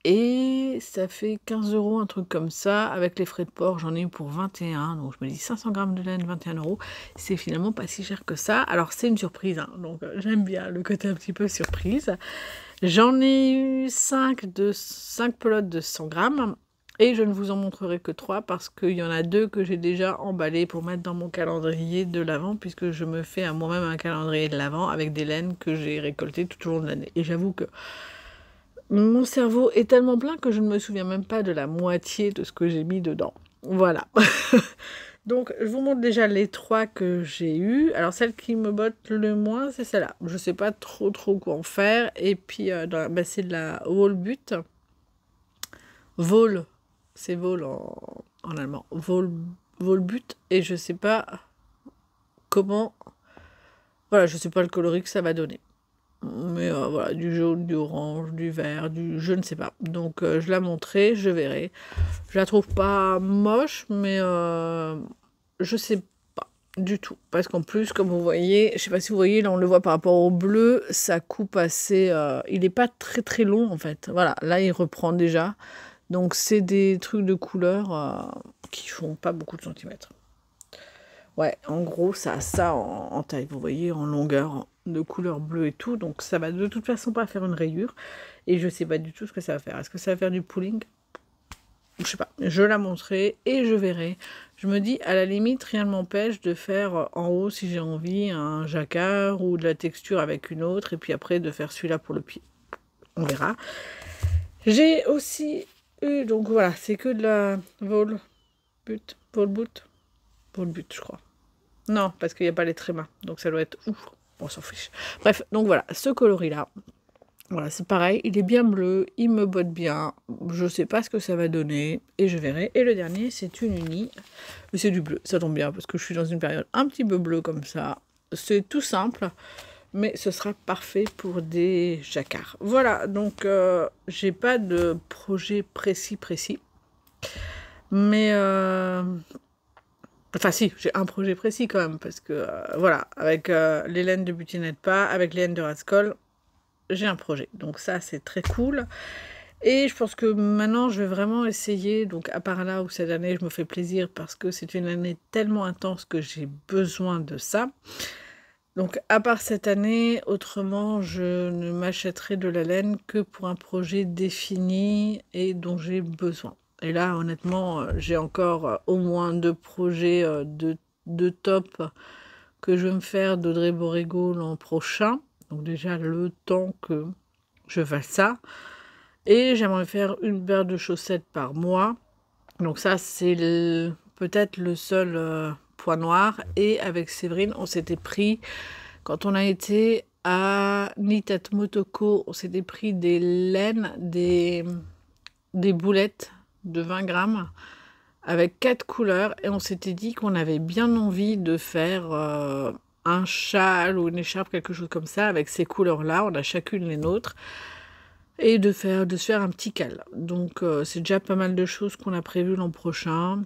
S1: Et ça fait 15 €, un truc comme ça. Avec les frais de port, j'en ai eu pour 21. Donc je me dis 500 grammes de laine, 21 €. C'est finalement pas si cher que ça. Alors c'est une surprise, hein, donc j'aime bien le côté un petit peu surprise. J'en ai eu 5 pelotes de 100 grammes. Et je ne vous en montrerai que 3 parce qu'il y en a 2 que j'ai déjà emballées pour mettre dans mon calendrier de l'Avent, puisque je me fais à moi-même un calendrier de l'Avent avec des laines que j'ai récoltées tout au long de l'année. Et j'avoue que mon cerveau est tellement plein que je ne me souviens même pas de la moitié de ce que j'ai mis dedans. Voilà. Donc, je vous montre déjà les 3 que j'ai eues. Alors, celle qui me botte le moins, c'est celle-là. Je ne sais pas trop quoi en faire. Et puis, bah, c'est de la Volbut. Vol, c'est Vol en allemand. Volbut. Et je ne sais pas comment... Voilà, je ne sais pas le coloris que ça va donner. Mais voilà, du jaune, du orange, du vert, je ne sais pas. Donc je la montrerai, je verrai. Je la trouve pas moche, mais je sais pas du tout. Parce qu'en plus, comme vous voyez, je sais pas si vous voyez, là on le voit par rapport au bleu, ça coupe assez... il n'est pas très long en fait. Voilà, là il reprend déjà. Donc c'est des trucs de couleur qui font pas beaucoup de centimètres. Ouais, en gros, ça a ça en taille, vous voyez, en longueur, de couleur bleue et tout. Donc ça va de toute façon pas faire une rayure. Et je sais pas du tout ce que ça va faire. Est-ce que ça va faire du pooling? Je sais pas. Je la montrerai et je verrai. Je me dis, à la limite, rien ne m'empêche de faire en haut, si j'ai envie, un jacquard ou de la texture avec une autre. Et puis après, de faire celui-là pour le pied. On verra. J'ai aussi eu, donc voilà, c'est que de la Volbut, je crois. Non, parce qu'il n'y a pas les trémas, donc ça doit être ouf. On s'en fiche. Bref, donc voilà, ce coloris-là, voilà, c'est pareil, il est bien bleu, il me botte bien, je sais pas ce que ça va donner, et je verrai. Et le dernier, c'est une uni, mais c'est du bleu, ça tombe bien, parce que je suis dans une période un petit peu bleue comme ça. C'est tout simple, mais ce sera parfait pour des jacquards. Voilà, donc j'ai pas de projet précis, mais... Enfin si, j'ai un projet précis quand même, parce que voilà, avec les laines de Butinette pas, avec les laines de Rascol, j'ai un projet. Donc ça, c'est très cool. Et je pense que maintenant, je vais vraiment essayer, donc à part là où cette année, je me fais plaisir, parce que c'est une année tellement intense que j'ai besoin de ça. Donc à part cette année, autrement, je ne m'achèterai de la laine que pour un projet défini et dont j'ai besoin. Et là, honnêtement, j'ai encore au moins 2 projets de top que je vais me faire d'Audrey Borrego l'an prochain. Donc déjà, le temps que je fasse ça. Et j'aimerais faire une paire de chaussettes par mois. Donc ça, c'est peut-être le seul point noir. Et avec Séverine, on s'était pris, quand on a été à Nitat Motoko, on s'était pris des laines, des boulettes de 20 grammes avec 4 couleurs et on s'était dit qu'on avait bien envie de faire un châle ou une écharpe, quelque chose comme ça, avec ces couleurs-là. On a chacune les nôtres. Et de se faire un petit cal. Donc c'est déjà pas mal de choses qu'on a prévues l'an prochain.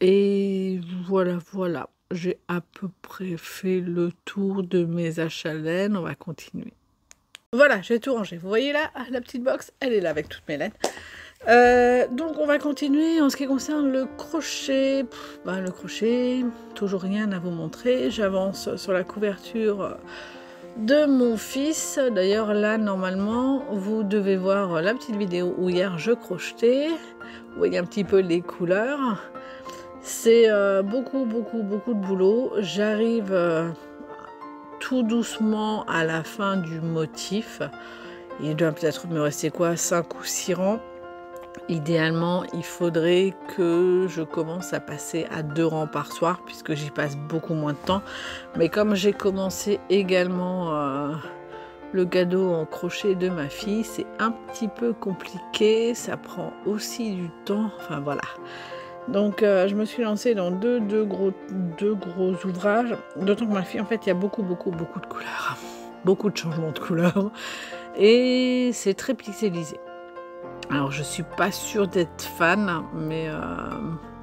S1: Et voilà, voilà. J'ai à peu près fait le tour de mes achats laine. On va continuer. Voilà, j'ai tout rangé. Vous voyez là, la petite box, elle est là avec toutes mes laines. Donc on va continuer en ce qui concerne le crochet. Le crochet, toujours rien à vous montrer. J'avance sur la couverture de mon fils. D'ailleurs là normalement vous devez voir la petite vidéo où hier je crochetais. Vous voyez un petit peu les couleurs. C'est beaucoup de boulot. J'arrive tout doucement à la fin du motif. Il doit peut-être me rester quoi, 5 ou 6 rangs. Idéalement, il faudrait que je commence à passer à 2 rangs par soir, puisque j'y passe beaucoup moins de temps. Mais comme j'ai commencé également le cadeau en crochet de ma fille, c'est un petit peu compliqué, ça prend aussi du temps, enfin voilà. Donc je me suis lancée dans deux gros ouvrages, d'autant que ma fille, en fait, il y a beaucoup de couleurs, beaucoup de changements de couleurs, et c'est très pixelisé. Alors je suis pas sûre d'être fan, mais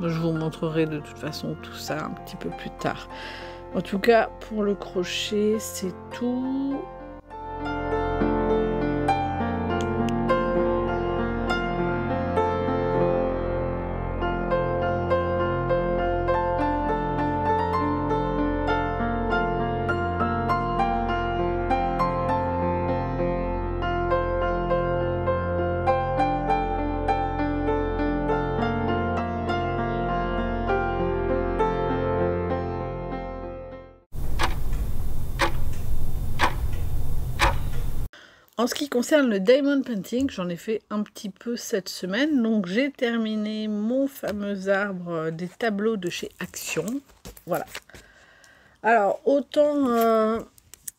S1: je vous montrerai de toute façon tout ça un petit peu plus tard. En tout cas, pour le crochet, c'est tout. En ce qui concerne le diamond painting, j'en ai fait un petit peu cette semaine. Donc j'ai terminé mon fameux arbre des tableaux de chez Action. Voilà. Alors autant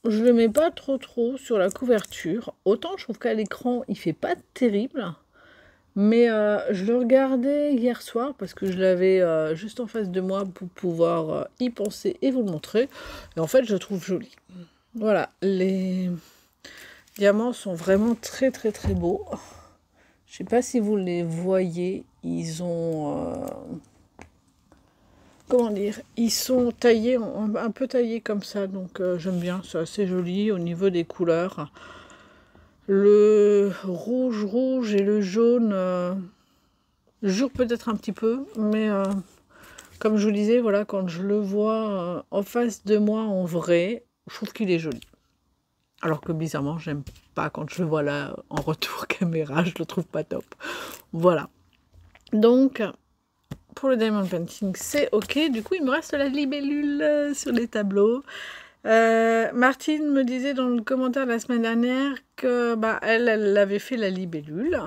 S1: je le mets pas trop sur la couverture, autant je trouve qu'à l'écran il fait pas terrible. Mais je le regardais hier soir parce que je l'avais juste en face de moi pour pouvoir y penser et vous le montrer. Et en fait je le trouve joli. Voilà, les diamants sont vraiment très beaux. Je sais pas si vous les voyez, ils ont comment dire, ils sont taillés, un peu taillés comme ça, donc j'aime bien, c'est assez joli au niveau des couleurs. Le rouge et le jaune jure peut-être un petit peu, mais comme je vous disais, voilà, quand je le vois en face de moi en vrai, je trouve qu'il est joli. Alors que bizarrement, j'aime pas quand je le vois là en retour caméra, je le trouve pas top. Voilà. Donc, pour le diamond painting, c'est ok. Du coup, il me reste la libellule sur les tableaux. Martine me disait dans le commentaire la semaine dernière que elle avait fait la libellule.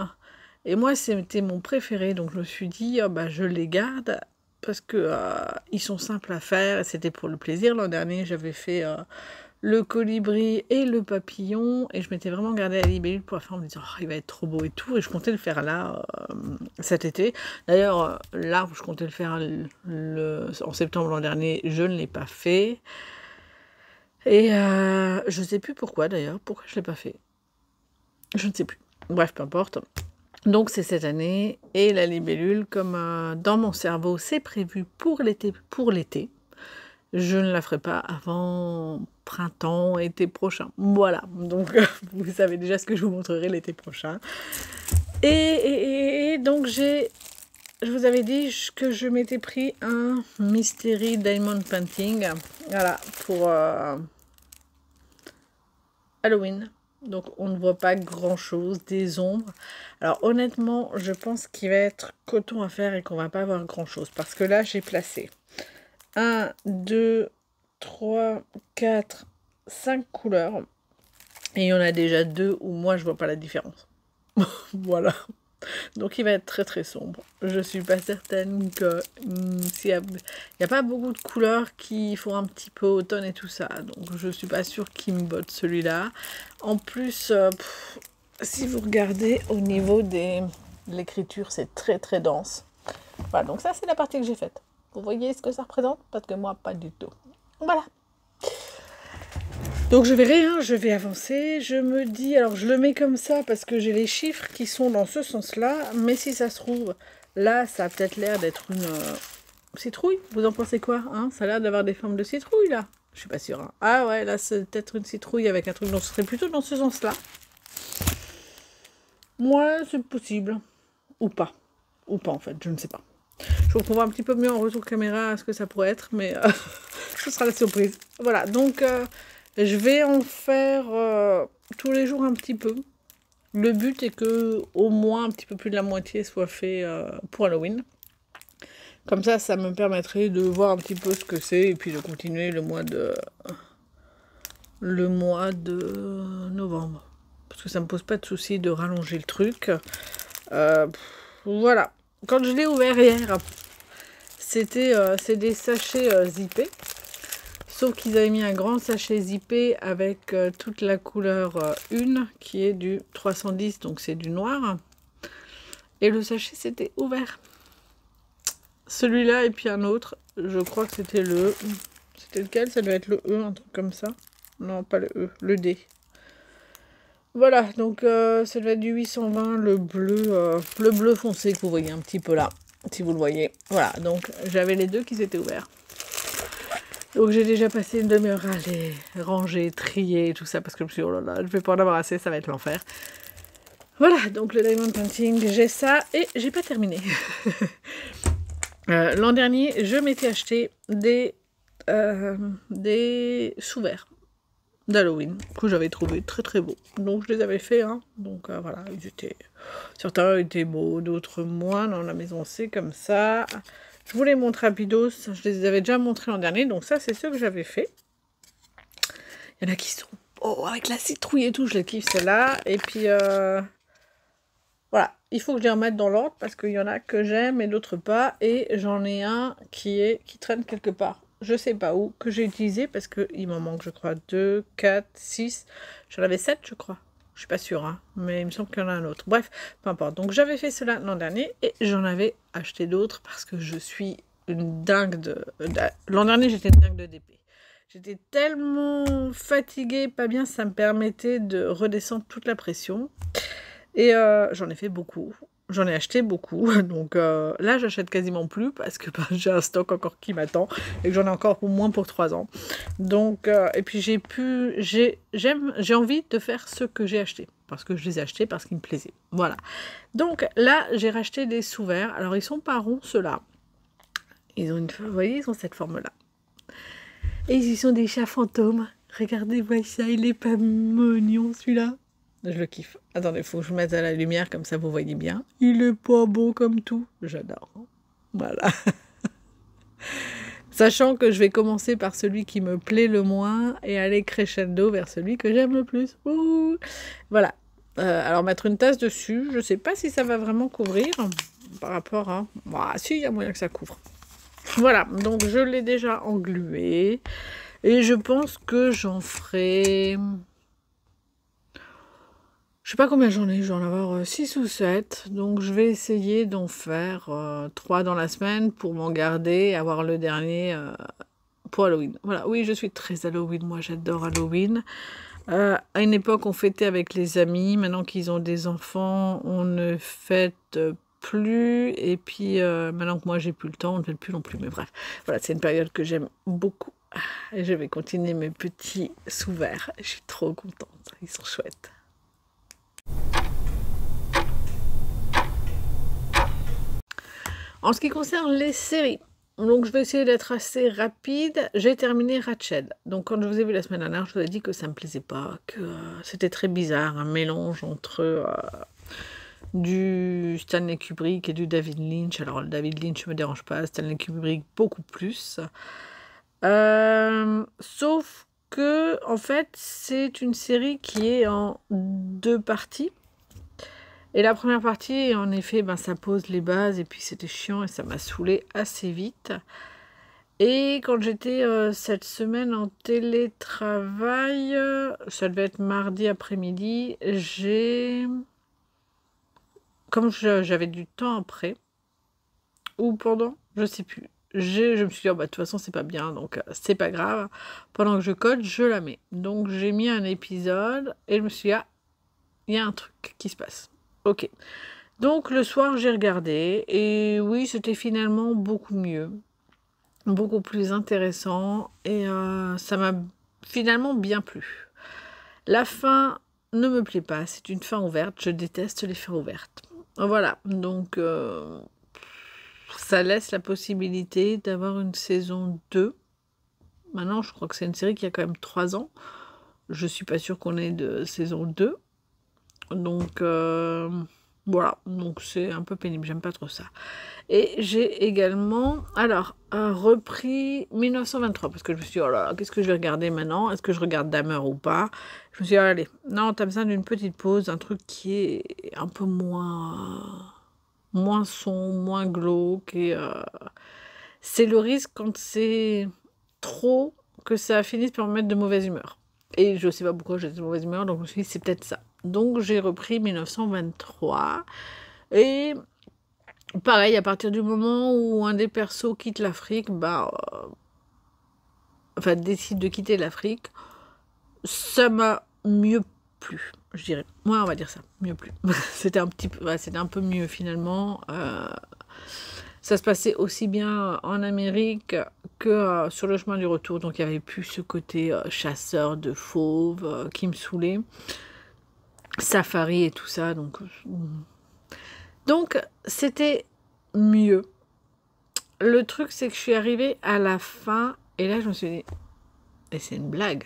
S1: Et moi, c'était mon préféré. Donc, je me suis dit, je les garde parce que ils sont simples à faire. C'était pour le plaisir. L'an dernier, j'avais fait le colibri et le papillon, et je m'étais vraiment gardé la libellule pour la faire en me disant il va être trop beau et tout, et je comptais le faire là cet été. D'ailleurs là où je comptais le faire en septembre l'an dernier, je ne l'ai pas fait, et je ne sais plus pourquoi d'ailleurs, pourquoi je ne l'ai pas fait, je ne sais plus, bref, peu importe. Donc c'est cette année, et la libellule, comme dans mon cerveau c'est prévu pour l'été, je ne la ferai pas avant printemps, été prochain. Voilà, donc vous savez déjà ce que je vous montrerai l'été prochain. Et donc je vous avais dit que je m'étais pris un Mystery Diamond Painting, voilà, pour Halloween. Donc on ne voit pas grand chose, des ombres. Alors honnêtement, je pense qu'il va être coton à faire et qu'on va pas avoir grand chose. Parce que là, j'ai placé 1, 2, 3, 4, 5 couleurs. Et il y en a déjà 2 où moi je vois pas la différence. Voilà. Donc il va être très sombre. Je suis pas certaine que il n'y a pas beaucoup de couleurs qui font un petit peu automne et tout ça. Donc je suis pas sûre qu'il me botte celui-là. En plus, si vous regardez au niveau de l'écriture, c'est très dense. Voilà, donc ça c'est la partie que j'ai faite. Vous voyez ce que ça représente? Parce que moi, pas du tout. Voilà. Donc je verrai, hein, je vais avancer. Je me dis, alors je le mets comme ça parce que j'ai les chiffres qui sont dans ce sens-là. Mais si ça se trouve, là, ça a peut-être l'air d'être une citrouille. Vous en pensez quoi, hein? Ça a l'air d'avoir des formes de citrouille, là. Je suis pas sûre. Hein. Ah ouais, là, c'est peut-être une citrouille avec un truc. Donc ce serait plutôt dans ce sens-là. Moi, c'est possible. Ou pas. Ou pas, en fait, je ne sais pas. Je vous prouverai un petit peu mieux en retour caméra ce que ça pourrait être, mais ce sera la surprise. Voilà, donc je vais en faire tous les jours un petit peu. Le but est que au moins un petit peu plus de la moitié soit fait pour Halloween. Comme ça me permettrait de voir un petit peu ce que c'est et puis de continuer le mois de novembre. Parce que ça me pose pas de souci de rallonger le truc. Voilà. Quand je l'ai ouvert hier, c'est des sachets zippés. Sauf qu'ils avaient mis un grand sachet zippé avec toute la couleur 1 qui est du 310, donc c'est du noir. Et le sachet s'était ouvert. Celui-là et puis un autre, je crois que c'était le E. C'était lequel? Ça devait être le E, un truc comme ça. Non, pas le E, le D. Voilà, donc ça devait être du 820, le bleu foncé que vous voyez un petit peu là, si vous le voyez. Voilà, donc j'avais les deux qui s'étaient ouverts. Donc j'ai déjà passé une demi-heure à les ranger, trier, tout ça, parce que je me suis dit, oh là là, je vais pas en avoir assez, ça va être l'enfer. Voilà, donc le Diamond Painting, j'ai ça, et j'ai pas terminé. L'an dernier, je m'étais acheté des sous-verts d'Halloween, que j'avais trouvé très très beaux. Donc je les avais fait, hein. Donc voilà, certains étaient beaux, d'autres moins. Dans la maison, c'est comme ça. Je vous les montre rapidos, je les avais déjà montrés l'an dernier, donc ça c'est ceux que j'avais fait. Il y en a qui sont avec la citrouille et tout, je les kiffe celle-là. Et puis voilà, il faut que je les remette dans l'ordre parce qu'il y en a que j'aime et d'autres pas. Et j'en ai un qui traîne quelque part. Je sais pas où, que j'ai utilisé parce qu'il m'en manque, je crois, 2, 4, 6. J'en avais 7, je crois. Je suis pas sûre, hein, mais il me semble qu'il y en a un autre. Bref, peu importe. Donc j'avais fait cela l'an dernier et j'en avais acheté d'autres parce que je suis une dingue l'an dernier, j'étais une dingue de DP. J'étais tellement fatiguée, pas bien, ça me permettait de redescendre toute la pression. Et j'en ai fait beaucoup. J'en ai acheté beaucoup, donc là j'achète quasiment plus parce que j'ai un stock encore qui m'attend et que j'en ai encore au moins pour 3 ans. Donc, et puis j'ai envie de faire ce que j'ai acheté parce que je les ai achetés parce qu'ils me plaisaient. Voilà. Donc là j'ai racheté des sous-verts. Alors ils sont pas ronds ceux-là. Ils ont vous voyez, ils ont cette forme-là. Et ils sont des chats fantômes. Regardez, voyez ça, il est pas mignon celui-là. Je le kiffe. Attendez, il faut que je mette à la lumière, comme ça vous voyez bien. Il est pas beau comme tout. J'adore. Voilà. Sachant que je vais commencer par celui qui me plaît le moins et aller crescendo vers celui que j'aime le plus. Ouh. Voilà. Alors mettre une tasse dessus, je sais pas si ça va vraiment couvrir par rapport à... Bah, si, il y a moyen que ça couvre. Voilà, donc je l'ai déjà englué. Et je pense que j'en ferai... Je sais pas combien j'en ai, je vais en avoir 6 ou 7. Donc je vais essayer d'en faire 3 dans la semaine pour m'en garder et avoir le dernier pour Halloween. Voilà, oui, je suis très Halloween, moi j'adore Halloween. À une époque, on fêtait avec les amis. Maintenant qu'ils ont des enfants, on ne fête plus. Et puis maintenant que moi j'ai plus le temps, on ne fête plus non plus. Mais bref, voilà, c'est une période que j'aime beaucoup. Et je vais continuer mes petits sous-verts. Je suis trop contente, ils sont chouettes. En ce qui concerne les séries, donc je vais essayer d'être assez rapide. J'ai terminé Ratched. Donc quand je vous ai vu la semaine dernière, je vous ai dit que ça me plaisait pas, que c'était très bizarre, un mélange entre du Stanley Kubrick et du David Lynch. Alors le David Lynch me dérange pas, Stanley Kubrick beaucoup plus. Sauf que en fait c'est une série qui est en 2 parties. Et la première partie, en effet, ça pose les bases et puis c'était chiant et ça m'a saoulé assez vite. Et quand j'étais cette semaine en télétravail, ça devait être mardi après-midi, comme j'avais du temps après, ou pendant, je sais plus. Je me suis dit, oh, bah, de toute façon, c'est pas bien, donc c'est pas grave. Pendant que je code, je la mets. Donc, j'ai mis un épisode et je me suis dit, ah, il y a un truc qui se passe. Ok. Donc, le soir, j'ai regardé et oui, c'était finalement beaucoup mieux. Beaucoup plus intéressant et ça m'a finalement bien plu. La fin ne me plaît pas, c'est une fin ouverte, je déteste les fins ouvertes. Voilà, donc ça laisse la possibilité d'avoir une saison 2. Maintenant, je crois que c'est une série qui a quand même 3 ans. Je suis pas sûre qu'on ait de saison 2. Donc voilà, donc c'est un peu pénible, j'aime pas trop ça. Et j'ai également, alors, repris 1923, parce que je me suis dit, oh là là, qu'est-ce que je vais regarder maintenant? Est-ce que je regarde Dahmer ou pas? Je me suis dit, allez, non, t'as besoin d'une petite pause, un truc qui est un peu moins sombre, moins glauque, et c'est le risque quand c'est trop que ça finisse par me mettre de mauvaise humeur. Et je sais pas pourquoi j'étais de mauvaise humeur, donc je me suis dit, c'est peut-être ça. Donc j'ai repris 1923, et pareil, à partir du moment où un des persos quitte l'Afrique, enfin décide de quitter l'Afrique, ça m'a mieux plu, je dirais. Ouais, on va dire ça, mieux plu. C'était c'était un peu mieux finalement. Ça se passait aussi bien en Amérique que sur le chemin du retour, donc il n'y avait plus ce côté chasseur de fauves qui me saoulait. Safari et tout ça, donc c'était mieux. Le truc, c'est que je suis arrivée à la fin, et là, je me suis dit, et c'est une blague,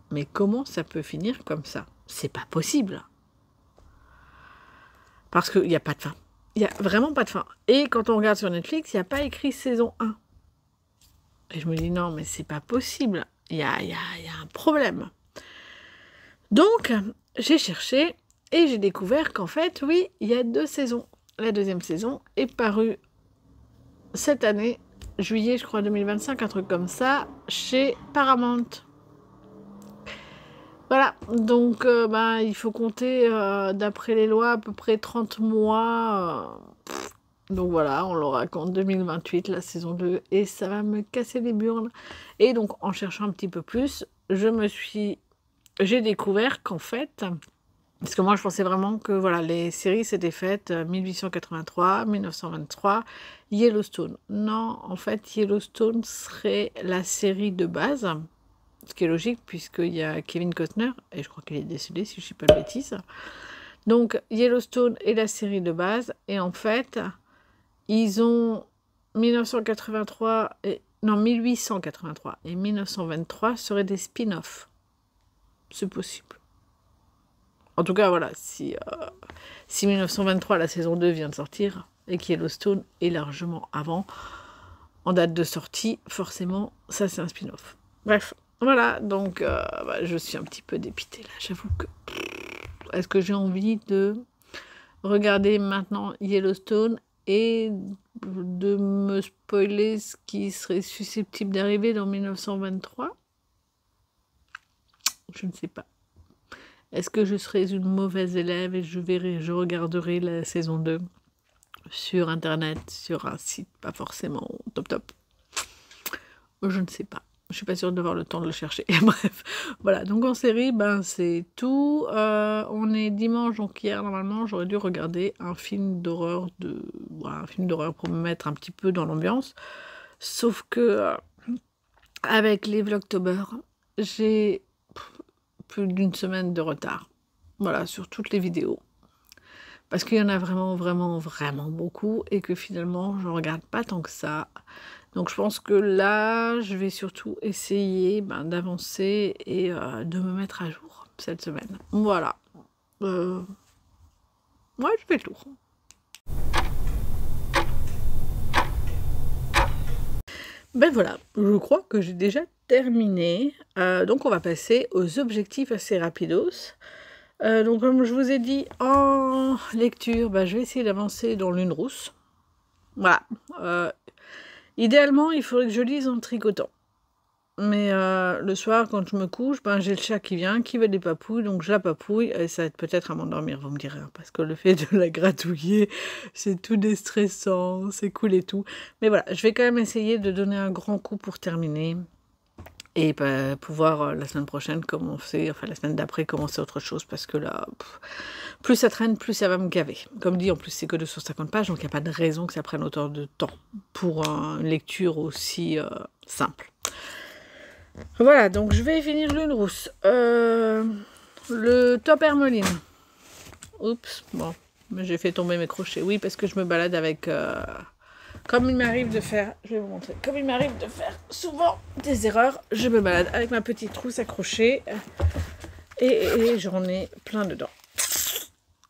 S1: mais comment ça peut finir comme ça? C'est pas possible. Parce qu'il n'y a pas de fin. Il n'y a vraiment pas de fin. Et quand on regarde sur Netflix, il n'y a pas écrit saison 1. Et je me dis, non, mais c'est pas possible. Il y a un problème. Donc, j'ai cherché, et j'ai découvert qu'en fait, oui, il y a 2 saisons. La 2e saison est parue cette année, juillet, je crois, 2025, un truc comme ça, chez Paramount. Voilà, donc il faut compter, d'après les lois, à peu près 30 mois. Donc voilà, on l'aura qu'en 2028, la saison 2, et ça va me casser les burnes. Et donc, en cherchant un petit peu plus, j'ai découvert qu'en fait, parce que moi je pensais vraiment que voilà, les séries s'étaient faites 1883, 1923, Yellowstone. Non, en fait, Yellowstone serait la série de base, ce qui est logique puisqu'il y a Kevin Costner, et je crois qu'il est décédé si je ne suis pas de bêtises. Donc Yellowstone est la série de base, et en fait, ils ont 1883 et 1923 seraient des spin-offs. C'est possible. En tout cas, voilà, si 1923, la saison 2 vient de sortir, et que Yellowstone est largement avant, en date de sortie, forcément, ça c'est un spin-off. Bref, voilà, donc je suis un petit peu dépitée là, j'avoue que... Est-ce que j'ai envie de regarder maintenant Yellowstone et de me spoiler ce qui serait susceptible d'arriver dans 1923? Je ne sais pas. Est-ce que je serais une mauvaise élève et je regarderai la saison 2 sur internet, sur un site pas forcément top? Je ne sais pas. Je suis pas sûre d'avoir le temps de le chercher. Bref, voilà. Donc en série, c'est tout. On est dimanche, donc hier, normalement, j'aurais dû regarder un film d'horreur pour me mettre un petit peu dans l'ambiance. Sauf que avec les Vlogtober, j'ai plus d'une semaine de retard. Voilà, sur toutes les vidéos. Parce qu'il y en a vraiment beaucoup, et que finalement, je ne regarde pas tant que ça. Donc je pense que là, je vais surtout essayer d'avancer et de me mettre à jour cette semaine. Voilà. Ouais, je fais le tour. Ben voilà, je crois que j'ai déjà terminé. Donc on va passer aux objectifs assez rapidos. Donc comme je vous ai dit en lecture, je vais essayer d'avancer dans Lune rousse. Voilà. Idéalement, il faudrait que je lise en tricotant. mais le soir, quand je me couche, ben, j'ai le chat qui vient, qui veut des papouilles, donc je la papouille, et ça aide peut-être à m'endormir, vous me direz, hein, parce que le fait de la gratouiller, c'est tout déstressant, c'est cool et tout. Mais voilà, je vais quand même essayer de donner un grand coup pour terminer, et bah, pouvoir la semaine prochaine commencer, enfin la semaine d'après commencer autre chose, parce que là, plus ça traîne, plus ça va me gaver. Comme dit, en plus c'est que 250 pages, donc il n'y a pas de raison que ça prenne autant de temps pour une lecture aussi simple. Voilà, donc je vais finir Lune Rousse. Le top Hermeline. Oups, bon, j'ai fait tomber mes crochets. Oui, parce que je me balade avec... comme il m'arrive de faire, je vais vous montrer, comme il m'arrive de faire souvent des erreurs, je me balade avec ma petite trousse à crochets et j'en ai plein dedans.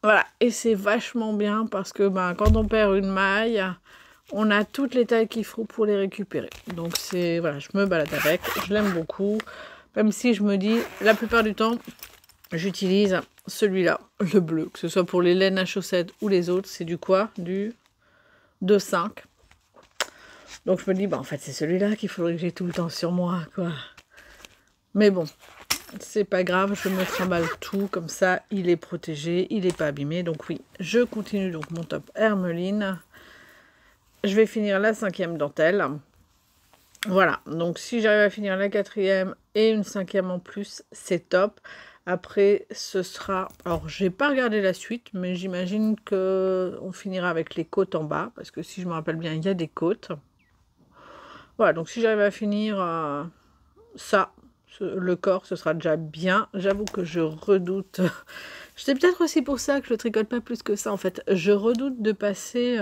S1: Voilà, et c'est vachement bien parce que ben, quand on perd une maille, on a toutes les tailles qu'il faut pour les récupérer. Donc c'est, voilà, je me balade avec, je l'aime beaucoup, même si je me dis, la plupart du temps, j'utilise celui-là, le bleu, que ce soit pour les laines à chaussettes ou les autres, c'est du quoi? Du 2,5. Donc je me dis, bah en fait c'est celui-là qu'il faudrait que j'ai tout le temps sur moi, quoi. Mais bon, c'est pas grave, je me trimballe tout, comme ça il est protégé, il n'est pas abîmé. Donc oui, je continue donc mon top Hermeline. Je vais finir la 5e dentelle. Voilà, donc si j'arrive à finir la 4e et une 5e en plus, c'est top. Après, ce sera... Alors, j'ai pas regardé la suite, mais j'imagine qu'on finira avec les côtes en bas, parce que si je me rappelle bien, il y a des côtes. Voilà, donc si j'arrive à finir ça, le corps, ce sera déjà bien. J'avoue que je redoute. C'est peut-être aussi pour ça que je tricote pas plus que ça, en fait. Je redoute de passer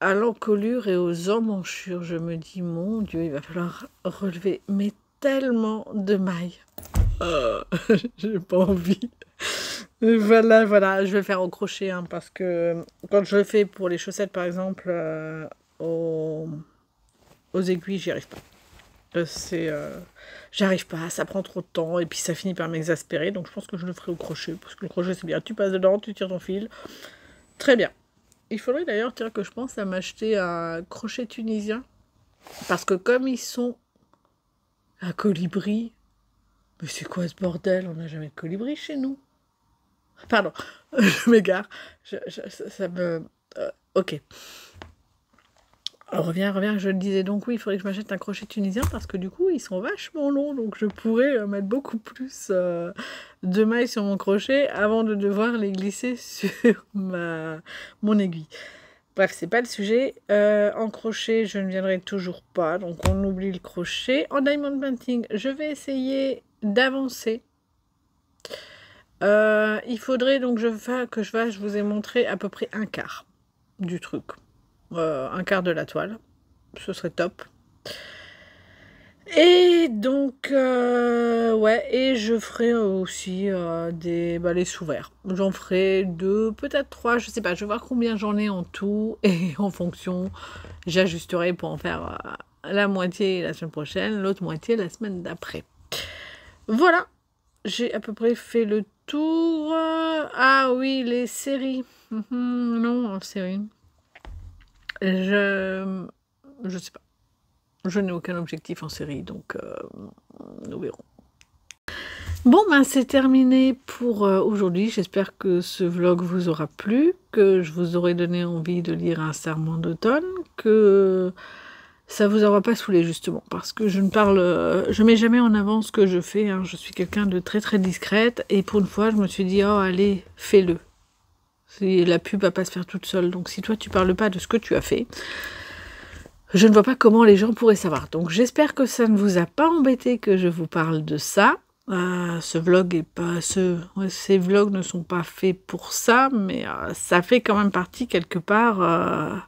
S1: à l'encolure et aux emmanchures. Je me dis, mon Dieu, il va falloir relever mais tellement de mailles. J'ai pas envie. Voilà, je vais faire au crochet, hein, parce que quand je le fais pour les chaussettes, par exemple, aux aiguilles, j'y arrive pas. J'arrive pas, ça prend trop de temps et puis ça finit par m'exaspérer, donc je pense que je le ferai au crochet, parce que le crochet c'est bien, tu passes dedans, tu tires ton fil, très bien. Il faudrait d'ailleurs que je pense à m'acheter un crochet tunisien, parce que comme ils sont à colibri, mais c'est quoi ce bordel, on n'a jamais de colibri chez nous. Pardon, je m'égare, ça me... ok. Reviens, je le disais, donc oui, il faudrait que je m'achète un crochet tunisien parce que du coup, ils sont vachement longs, donc je pourrais mettre beaucoup plus de mailles sur mon crochet avant de devoir les glisser sur mon aiguille. Bref, c'est pas le sujet. En crochet, je ne viendrai toujours pas, donc on oublie le crochet. En diamond painting, je vais essayer d'avancer. Il faudrait donc que je fasse, je vous ai montré à peu près un quart du truc. Un quart de la toile, ce serait top. Et donc, ouais, et je ferai aussi les sous-verts. J'en ferai 2, peut-être 3, je sais pas, je vais voir combien j'en ai en tout, et en fonction, j'ajusterai pour en faire la moitié la semaine prochaine, l'autre moitié la semaine d'après. Voilà, j'ai à peu près fait le tour. Ah oui, les séries. Non, en série. Je sais pas. Je n'ai aucun objectif en série, donc nous verrons. Bon, ben c'est terminé pour aujourd'hui. J'espère que ce vlog vous aura plu, que je vous aurai donné envie de lire Un serment d'automne, que ça vous aura pas saoulé justement, parce que je ne mets jamais en avant ce que je fais. Hein. Je suis quelqu'un de très très discrète, et pour une fois, je me suis dit, oh allez, fais-le. La pub va pas se faire toute seule, donc si toi tu parles pas de ce que tu as fait, je ne vois pas comment les gens pourraient savoir. Donc j'espère que ça ne vous a pas embêté que je vous parle de ça. Ces vlogs ne sont pas faits pour ça, mais ça fait quand même partie quelque part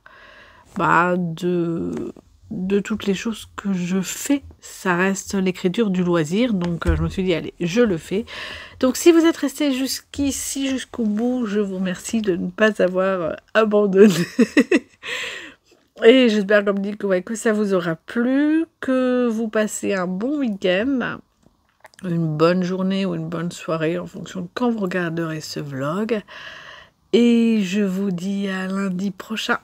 S1: de toutes les choses que je fais. Ça reste l'écriture du loisir, donc je me suis dit allez, je le fais. Donc si vous êtes resté jusqu'ici, jusqu'au bout, je vous remercie de ne pas avoir abandonné. Et j'espère, comme dit, que ça vous aura plu, que vous passez un bon week-end, une bonne journée ou une bonne soirée, en fonction de quand vous regarderez ce vlog. Et je vous dis à lundi prochain.